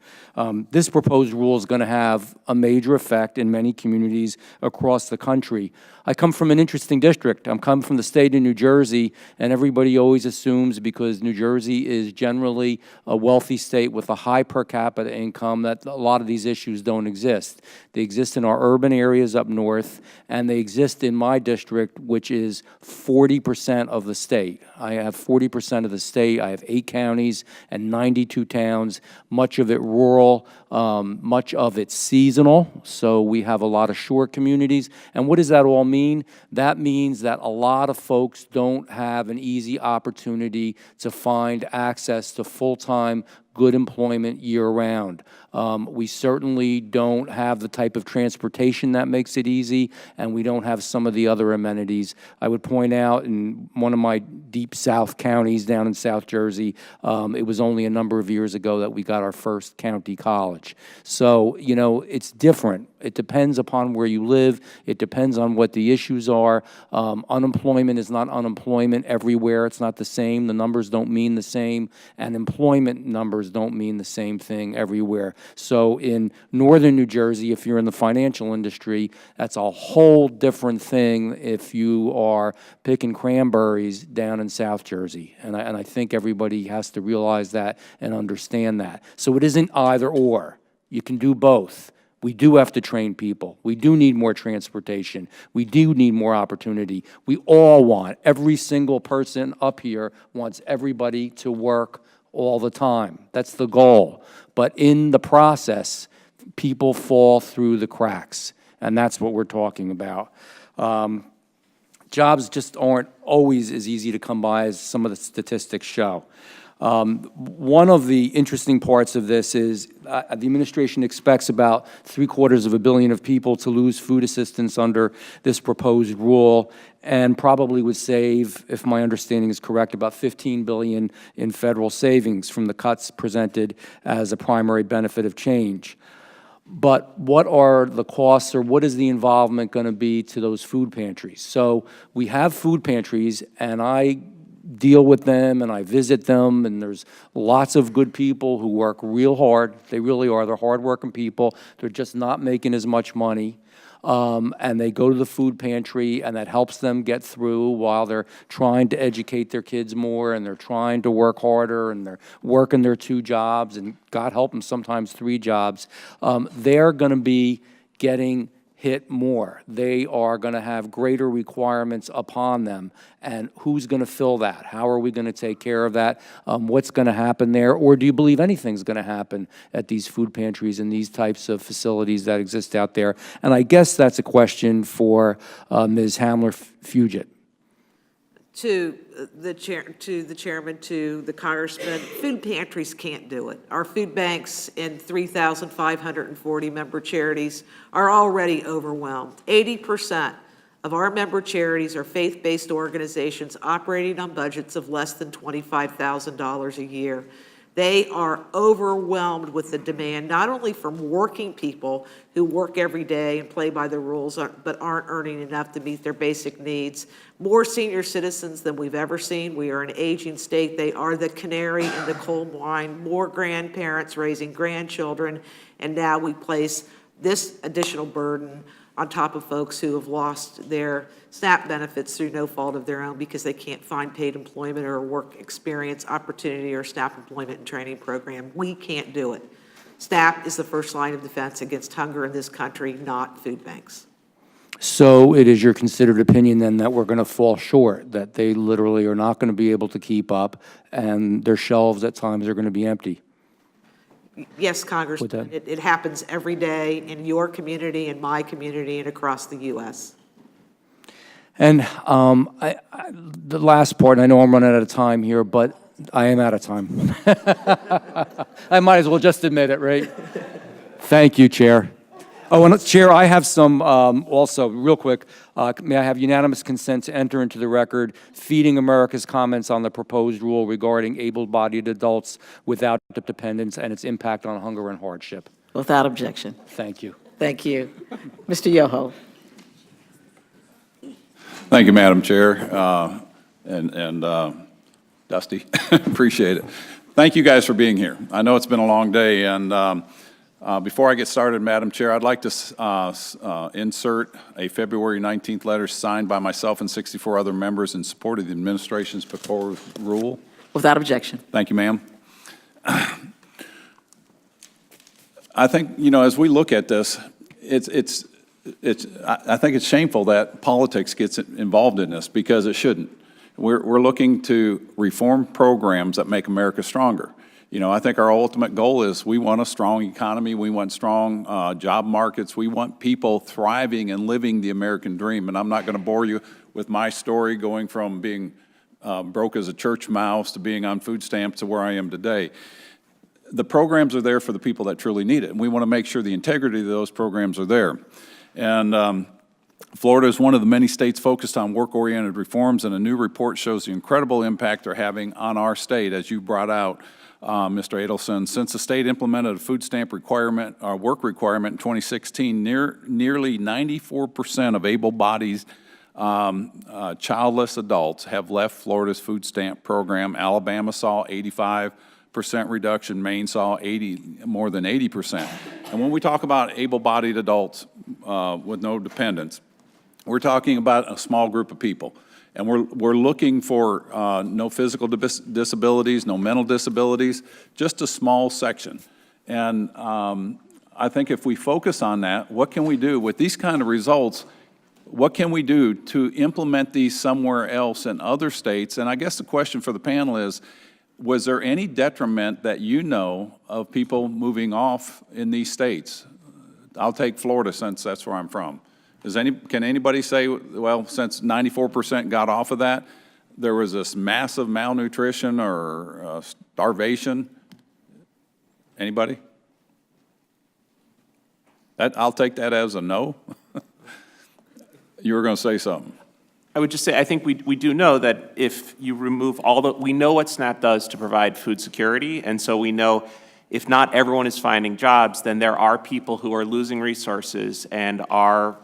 This proposed rule is going to have a major effect in many communities across the country. I come from an interesting district. I'm coming from the state of New Jersey, and everybody always assumes because New Jersey is generally a wealthy state with a high per capita income that a lot of these issues don't exist. They exist in our urban areas up north, and they exist in my district, which is 40% of the state. I have 40% of the state. I have 8 counties and 92 towns, much of it rural, much of it seasonal, so we have a lot of shore communities. And what does that all mean? That means that a lot of folks don't have an easy opportunity to find access to full-time good employment year-round. We certainly don't have the type of transportation that makes it easy, and we don't have some of the other amenities. I would point out in one of my deep south counties down in South Jersey, it was only a number of years ago that we got our first county college. So, you know, it's different. It depends upon where you live. It depends on what the issues are. Unemployment is not unemployment everywhere. It's not the same. The numbers don't mean the same, and employment numbers don't mean the same thing everywhere. So in northern New Jersey, if you're in the financial industry, that's a whole different thing if you are picking cranberries down in South Jersey. And I think everybody has to realize that and understand that. So it isn't either or. You can do both. We do have to train people. We do need more transportation. We do need more opportunity. We all want, every single person up here wants everybody to work all the time. That's the goal. But in the process, people fall through the cracks, and that's what we're talking about. Jobs just aren't always as easy to come by as some of the statistics show. One of the interesting parts of this is the administration expects about $750 million of people to lose food assistance under this proposed rule, and probably would save, if my understanding is correct, about $15 billion in federal savings from the cuts presented as a primary benefit of change. But what are the costs, or what is the involvement going to be to those food pantries? So we have food pantries, and I deal with them and I visit them, and there's lots of good people who work real hard. They really are. They're hardworking people. They're just not making as much money. And they go to the food pantry, and that helps them get through while they're trying to educate their kids more, and they're trying to work harder, and they're working their 2 jobs, and God help them, sometimes 3 jobs. They're going to be getting hit more. They are going to have greater requirements upon them. And who's going to fill that? How are we going to take care of that? What's going to happen there? Or do you believe anything's going to happen at these food pantries and these types of facilities that exist out there? And I guess that's a question for Ms. Hamler-Fugit. To the chairman, to the congressman, food pantries can't do it. Our food banks in 3,540 member charities are already overwhelmed. 80% of our member charities are faith-based organizations operating on budgets of less than $25,000 a year. They are overwhelmed with the demand, not only from working people who work every day and play by the rules, but aren't earning enough to meet their basic needs. More senior citizens than we've ever seen. We are an aging state. They are the canary in the coal mine. More grandparents raising grandchildren, and now we place this additional burden on top of folks who have lost their SNAP benefits through no fault of their own because they can't find paid employment or work experience opportunity or SNAP employment and training program. We can't do it. SNAP is the first line of defense against hunger in this country, not food banks. So it is your considered opinion then that we're going to fall short, that they literally are not going to be able to keep up and their shelves at times are going to be empty? Yes, Congressman, it happens every day in your community, in my community, and across the U.S. And the last part, I know I'm running out of time here, but I am out of time. I might as well just admit it, right? Thank you, Chair. Oh, and Chair, I have some, also, real quick, may I have unanimous consent to enter into the record Feeding America's comments on the proposed rule regarding able-bodied adults without dependents and its impact on hunger and hardship? Without objection. Thank you. Thank you. Mr. Yoho. Thank you, Madam Chair, and Dusty. Appreciate it. Thank you guys for being here. I know it's been a long day, and before I get started, Madam Chair, I'd like to insert a February 19th letter signed by myself and 64 other members in support of the administration's proposed rule. Without objection. Thank you, ma'am. I think, you know, as we look at this, I think it's shameful that politics gets involved in this because it shouldn't. We're looking to reform programs that make America stronger. You know, I think our ultimate goal is we want a strong economy, we want strong job markets, we want people thriving and living the American dream. And I'm not going to bore you with my story going from being broke as a church mouse to being on food stamps to where I am today. The programs are there for the people that truly need it, and we want to make sure the integrity of those programs are there. And Florida is one of the many states focused on work-oriented reforms, and a new report shows the incredible impact they're having on our state, as you brought out, Mr. Adelson. Since the state implemented a food stamp requirement, work requirement in 2016, nearly 94% of able-bodied childless adults have left Florida's food stamp program. Alabama saw 85% reduction, Maine saw more than 80%. And when we talk about able-bodied adults with no dependents, we're talking about a small group of people. And we're looking for no physical disabilities, no mental disabilities, just a small section. And I think if we focus on that, what can we do with these kind of results? What can we do to implement these somewhere else in other states? And I guess the question for the panel is, was there any detriment that you know of people moving off in these states? I'll take Florida since that's where I'm from. Can anybody say, well, since 94% got off of that, there was this massive malnutrition or starvation? Anybody? I'll take that as a no. You were going to say something. I would just say, I think we do know that if you remove we know what SNAP does to provide food security, and so we know if not everyone is finding jobs, then there are people who are losing resources and are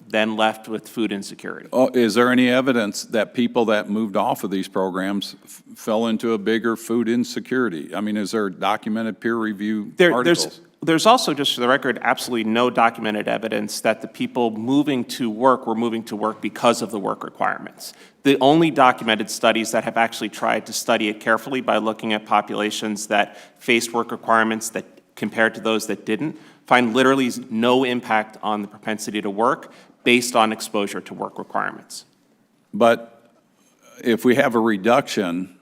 then left with food insecurity. Oh, is there any evidence that people that moved off of these programs fell into a bigger food insecurity? I mean, is there documented peer review articles? There's also, just for the record, absolutely no documented evidence that the people moving to work were moving to work because of the work requirements. The only documented studies that have actually tried to study it carefully by looking at populations that faced work requirements that compared to those that didn't, find literally no impact on the propensity to work based on exposure to work requirements. But if we have a reduction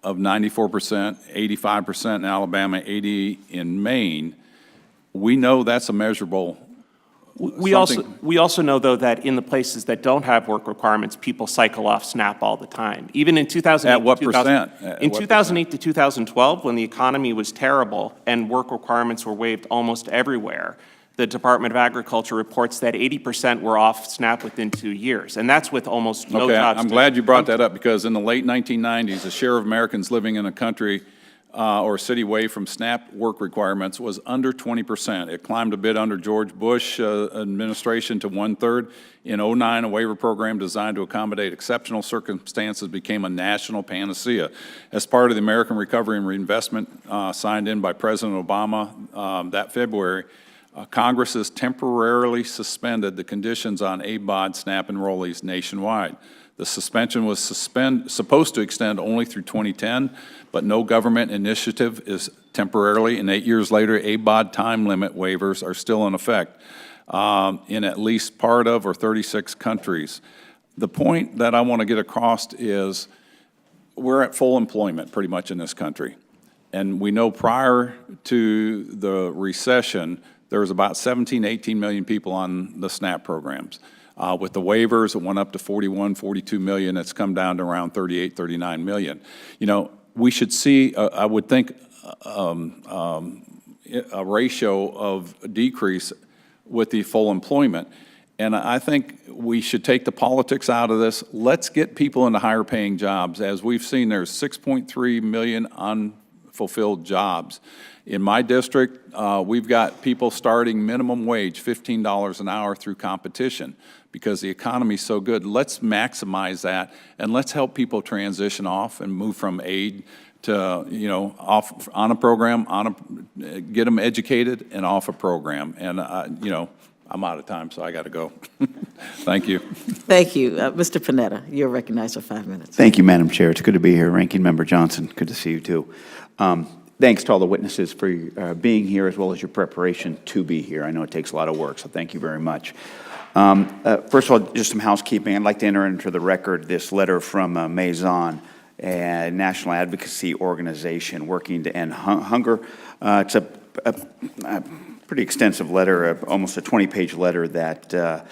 of 94%, 85% in Alabama, 80% in Maine, we know that's a measurable We also know, though, that in the places that don't have work requirements, people cycle off SNAP all the time. Even in 2008, at what percent? In 2008 to 2012, when the economy was terrible and work requirements were waived almost everywhere, the Department of Agriculture reports that 80% were off SNAP within 2 years, and that's with almost no Okay, jobs. I'm glad you brought that up, because in the late 1990s, the share of Americans living in a country or city away from SNAP work requirements was under 20%. It climbed a bit under George Bush administration to 1/3. In 2009, a waiver program designed to accommodate exceptional circumstances became a national panacea. As part of the American Recovery and Reinvestment signed in by President Obama that February, Congress has temporarily suspended the conditions on ABAWD SNAP enrollees nationwide. The suspension was supposed to extend only through 2010, but no government initiative is temporarily, and 8 years later, ABAWD time limit waivers are still in effect in at least part of or 36 countries. The point that I want to get across is we're at full employment pretty much in this country. And we know prior to the recession, there was about 17, 18 million people on the SNAP programs. With the waivers, it went up to 41, 42 million. It's come down to around 38, 39 million. You know, we should see, I would think, a ratio of decrease with the full employment. And I think we should take the politics out of this. Let's get people into higher paying jobs. As we've seen, there's 6.3 million unfulfilled jobs. In my district, we've got people starting minimum wage, $15 an hour through competition because the economy's so good. Let's maximize that, and let's help people transition off and move from aid to, you know, off on a program, get them educated and off a program. And, you know, I'm out of time, so I got to go. Thank you. Thank you. Mr. Panetta, you're recognized for 5 minutes. Thank you, Madam Chair. It's good to be here. Ranking Member Johnson, good to see you too. Thanks to all the witnesses for being here, as well as your preparation to be here. I know it takes a lot of work, so thank you very much. First of all, just some housekeeping. I'd like to enter into the record this letter from Maison, a national advocacy organization working to end hunger. It's a pretty extensive letter, almost a 20-page letter that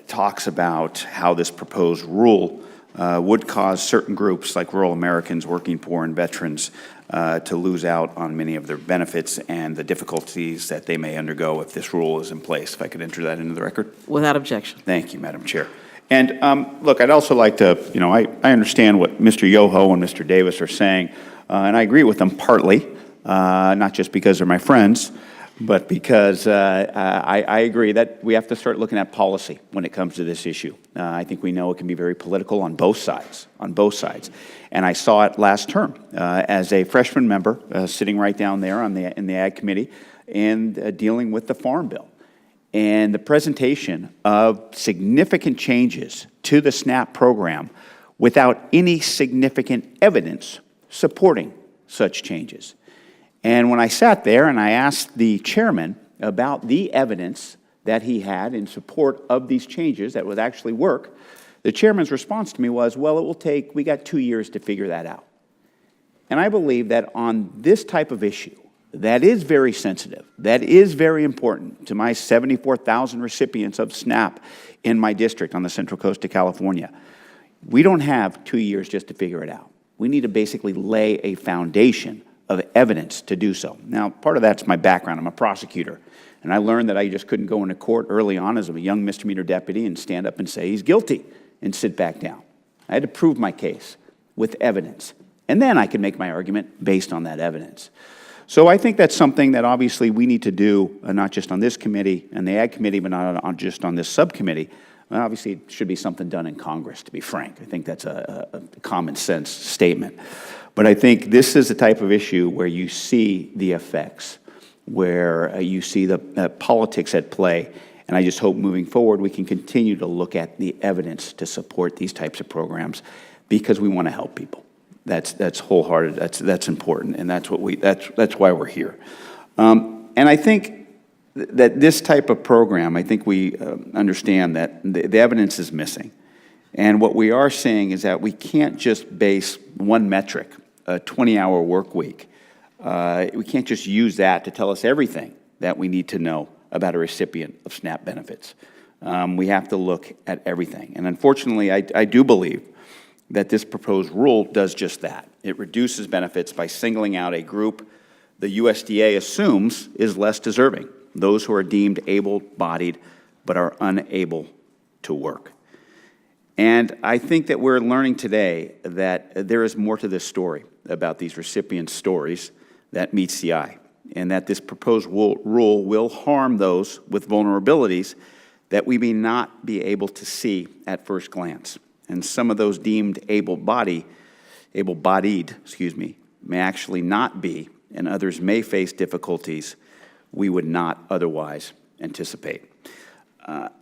talks about how this proposed rule would cause certain groups like rural Americans, working poor, and veterans to lose out on many of their benefits and the difficulties that they may undergo if this rule is in place. If I could enter that into the record. Without objection. Thank you, Madam Chair. And look, I'd also like to, you know, I understand what Mr. Yoho and Mr. Davis are saying, and I agree with them partly, not just because they're my friends, but because I agree that we have to start looking at policy when it comes to this issue. I think we know it can be very political on both sides, And I saw it last term as a freshman member sitting right down there in the Ag Committee and dealing with the Farm Bill. And the presentation of significant changes to the SNAP program without any significant evidence supporting such changes. And when I sat there and I asked the chairman about the evidence that he had in support of these changes that would actually work, the chairman's response to me was, well, we got 2 years to figure that out. And I believe that on this type of issue, that is very sensitive, that is very important to my 74,000 recipients of SNAP in my district on the Central Coast of California, we don't have 2 years just to figure it out. We need to basically lay a foundation of evidence to do so. Now, part of that's my background. I'm a prosecutor, and I learned that I just couldn't go into court early on as a young misdemeanor deputy and stand up and say he's guilty and sit back down. I had to prove my case with evidence, and then I could make my argument based on that evidence. So I think that's something that obviously we need to do, not just on this committee and the Ag Committee, but not just on this subcommittee. Obviously, it should be something done in Congress, to be frank. I think that's a common sense statement. But I think this is the type of issue where you see the effects, where you see the politics at play. And I just hope moving forward we can continue to look at the evidence to support these types of programs because we want to help people. That's wholehearted. That's important, and that's why we're here. And I think that this type of program, I think we understand that the evidence is missing. And what we are saying is that we can't just base one metric, a 20-hour work week. We can't just use that to tell us everything that we need to know about a recipient of SNAP benefits. We have to look at everything. And unfortunately, I do believe that this proposed rule does just that. It reduces benefits by singling out a group the USDA assumes is less deserving. those who are deemed able-bodied but are unable to work. And I think that we're learning today that there is more to this story about these recipients' stories that meets the eye, and that this proposed rule will harm those with vulnerabilities that we may not be able to see at first glance. And some of those deemed able-bodied, may actually not be, and others may face difficulties we would not otherwise anticipate.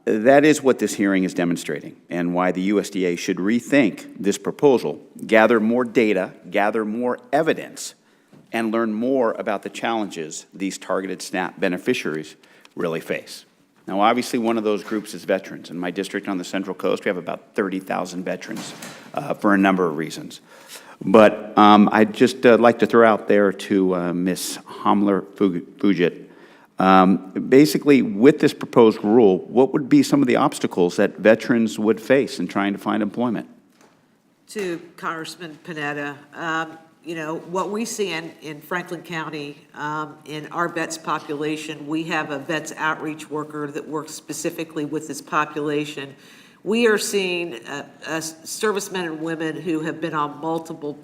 That is what this hearing is demonstrating, and why the USDA should rethink this proposal, gather more data, gather more evidence, and learn more about the challenges these targeted SNAP beneficiaries really face. Now, obviously, one of those groups is veterans. In my district on the Central Coast, we have about 30,000 veterans for a number of reasons. But I'd just like to throw out there to Ms. Hamler-Fugit, basically, with this proposed rule, what would be some of the obstacles that veterans would face in trying to find employment? To Congressman Panetta, you know, what we see in Franklin County, in our vets population, we have a vets outreach worker that works specifically with this population. We are seeing servicemen and women who have been on multiple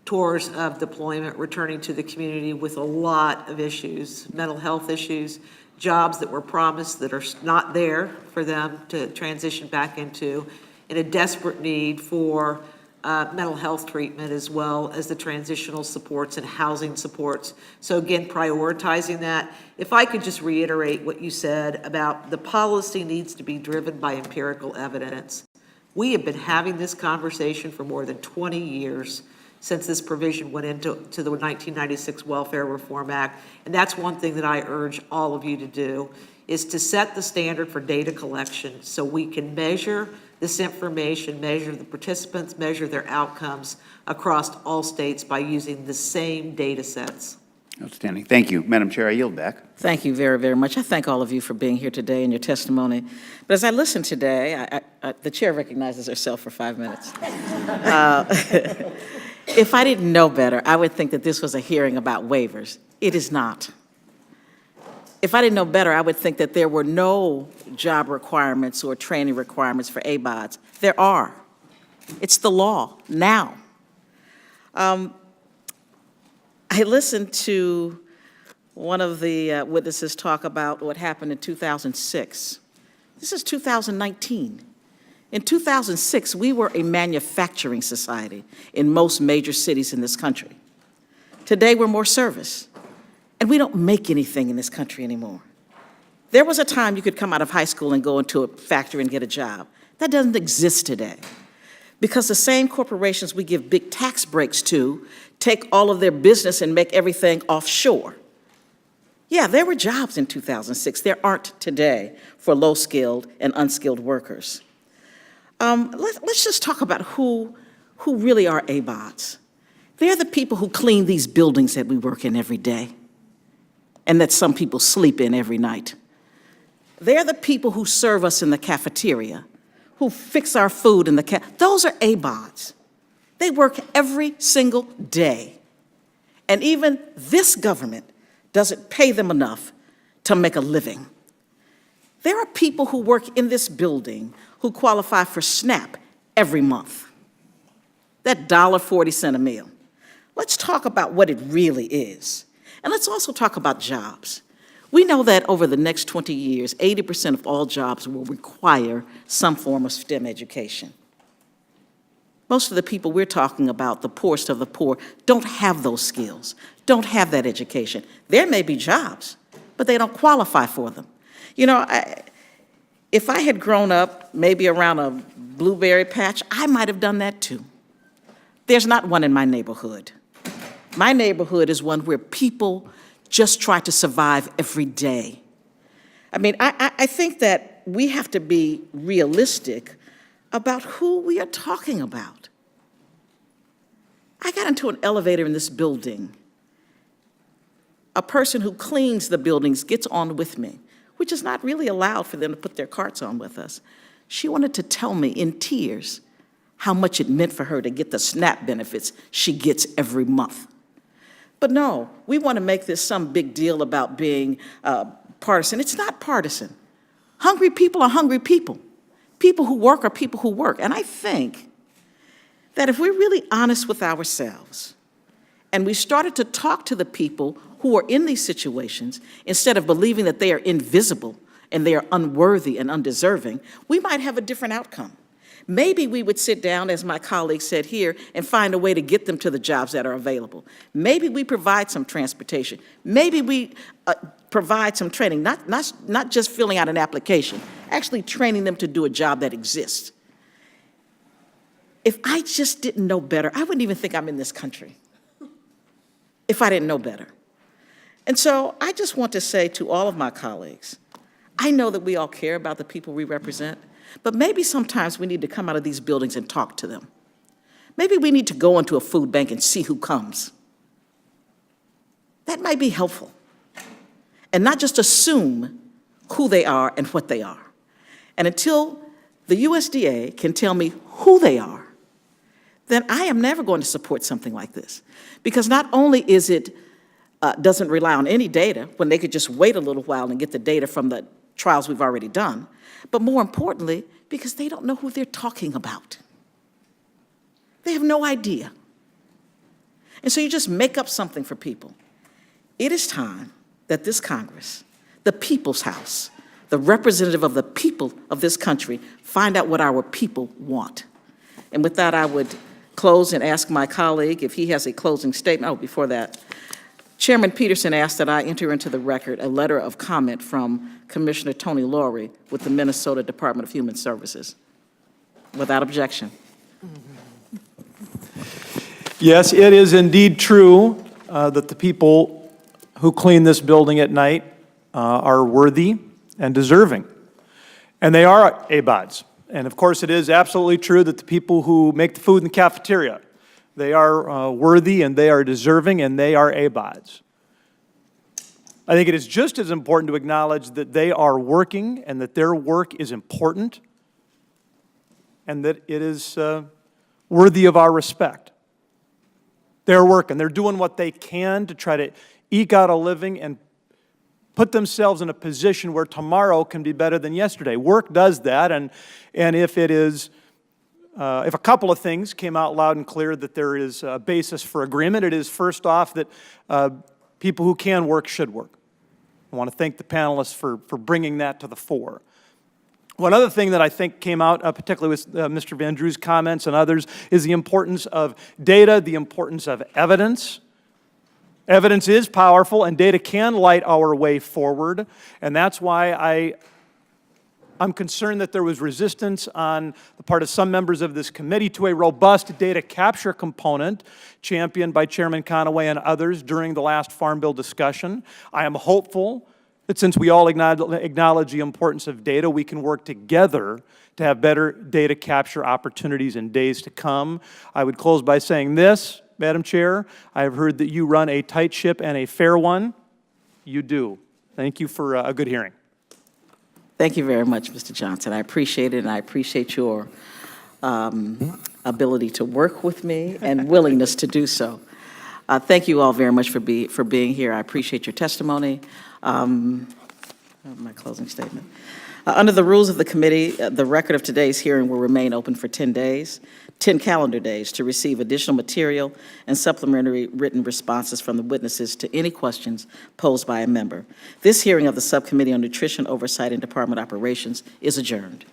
tours of deployment, returning to the community with a lot of issues, mental health issues, jobs that were promised that are not there for them to transition back into, and a desperate need for mental health treatment as well as the transitional supports and housing supports. So again, prioritizing that. If I could just reiterate what you said about the policy needs to be driven by empirical evidence. We have been having this conversation for more than 20 years since this provision went into the 1996 Welfare Reform Act. And that's one thing that I urge all of you to do, is to set the standard for data collection so we can measure this information, measure the participants, measure their outcomes across all states by using the same data sets. Outstanding. Thank you. Madam Chair, I yield back. Thank you very, very much. I thank all of you for being here today and your testimony. But as I listen today, the chair recognizes herself for 5 minutes. If I didn't know better, I would think that this was a hearing about waivers. It is not. If I didn't know better, I would think that there were no job requirements or training requirements for ABAWDs. There are. It's the law now. I listened to one of the witnesses talk about what happened in 2006. This is 2019. In 2006, we were a manufacturing society in most major cities in this country. Today, we're more service. And we don't make anything in this country anymore. There was a time you could come out of high school and go into a factory and get a job. That doesn't exist today. Because the same corporations we give big tax breaks to take all of their business and make everything offshore. Yeah, there were jobs in 2006. There aren't today for low-skilled and unskilled workers. Let's just talk about who really are ABAWDs. They're the people who clean these buildings that we work in every day, and that some people sleep in every night. They're the people who serve us in the cafeteria, who fix our food in the Those are ABAWDs. They work every single day. And even this government doesn't pay them enough to make a living. There are people who work in this building who qualify for SNAP every month. That $1.40 a meal. Let's talk about what it really is. And let's also talk about jobs. We know that over the next 20 years, 80% of all jobs will require some form of STEM education. Most of the people we're talking about, the poorest of the poor, don't have those skills, don't have that education. There may be jobs, but they don't qualify for them. You know, if I had grown up maybe around a blueberry patch, I might have done that too. There's not one in my neighborhood. My neighborhood is one where people just try to survive every day. I mean, I think that we have to be realistic about who we are talking about. I got into an elevator in this building. A person who cleans the buildings gets on with me, which is not really allowed for them to put their carts on with us. She wanted to tell me in tears how much it meant for her to get the SNAP benefits she gets every month. But no, we want to make this some big deal about being partisan. It's not partisan. Hungry people are hungry people. People who work are people who work. And I think that if we're really honest with ourselves and we started to talk to the people who are in these situations instead of believing that they are invisible and they are unworthy and undeserving, we might have a different outcome. Maybe we would sit down, as my colleague said here, and find a way to get them to the jobs that are available. Maybe we provide some transportation. Maybe we provide some training, not just filling out an application, actually training them to do a job that exists. If I just didn't know better, I wouldn't even think I'm in this country if I didn't know better. And so I just want to say to all of my colleagues, I know that we all care about the people we represent, but maybe sometimes we need to come out of these buildings and talk to them. Maybe we need to go into a food bank and see who comes. That might be helpful. And not just assume who they are and what they are. And until the USDA can tell me who they are, then I am never going to support something like this. Because not only is it doesn't rely on any data, when they could just wait a little while and get the data from the trials we've already done, but more importantly, because they don't know who they're talking about. They have no idea. And so you just make up something for people. It is time that this Congress, the People's House, the representative of the people of this country, find out what our people want. And with that, I would close and ask my colleague if he has a closing statement. Oh, before that, Chairman Peterson asked that I enter into the record a letter of comment from Commissioner Tony Laurie with the Minnesota Department of Human Services. Without objection. Yes, it is indeed true that the people who clean this building at night are worthy and deserving. And they are ABAWDs. And of course, it is absolutely true that the people who make the food in the cafeteria, they are worthy and they are deserving and they are ABAWDs. I think it is just as important to acknowledge that they are working and that their work is important and that it is worthy of our respect. They're working. They're doing what they can to try to eke out a living and put themselves in a position where tomorrow can be better than yesterday. Work does that, and if it is, if a couple of things came out loud and clear that there is a basis for agreement, it is first off that people who can work should work. I want to thank the panelists for bringing that to the fore. One other thing that I think came out, particularly with Mr. Van Drew's comments and others, is the importance of data, the importance of evidence. Evidence is powerful, and data can light our way forward, and that's why I'm concerned that there was resistance on the part of some members of this committee to a robust data capture component championed by Chairman Conaway and others during the last Farm Bill discussion. I am hopeful that since we all acknowledge the importance of data, we can work together to have better data capture opportunities in days to come. I would close by saying this, Madam Chair, I have heard that you run a tight ship and a fair one. You do. Thank you for a good hearing. Thank you very much, Mr. Johnson. I appreciate it, and I appreciate your ability to work with me and willingness to do so. Thank you all very much for being here. I appreciate your testimony. My closing statement. Under the rules of the committee, the record of today's hearing will remain open for 10 days, 10 calendar days, to receive additional material and supplementary written responses from the witnesses to any questions posed by a member. This hearing of the Subcommittee on Nutrition, Oversight, and Department Operations is adjourned.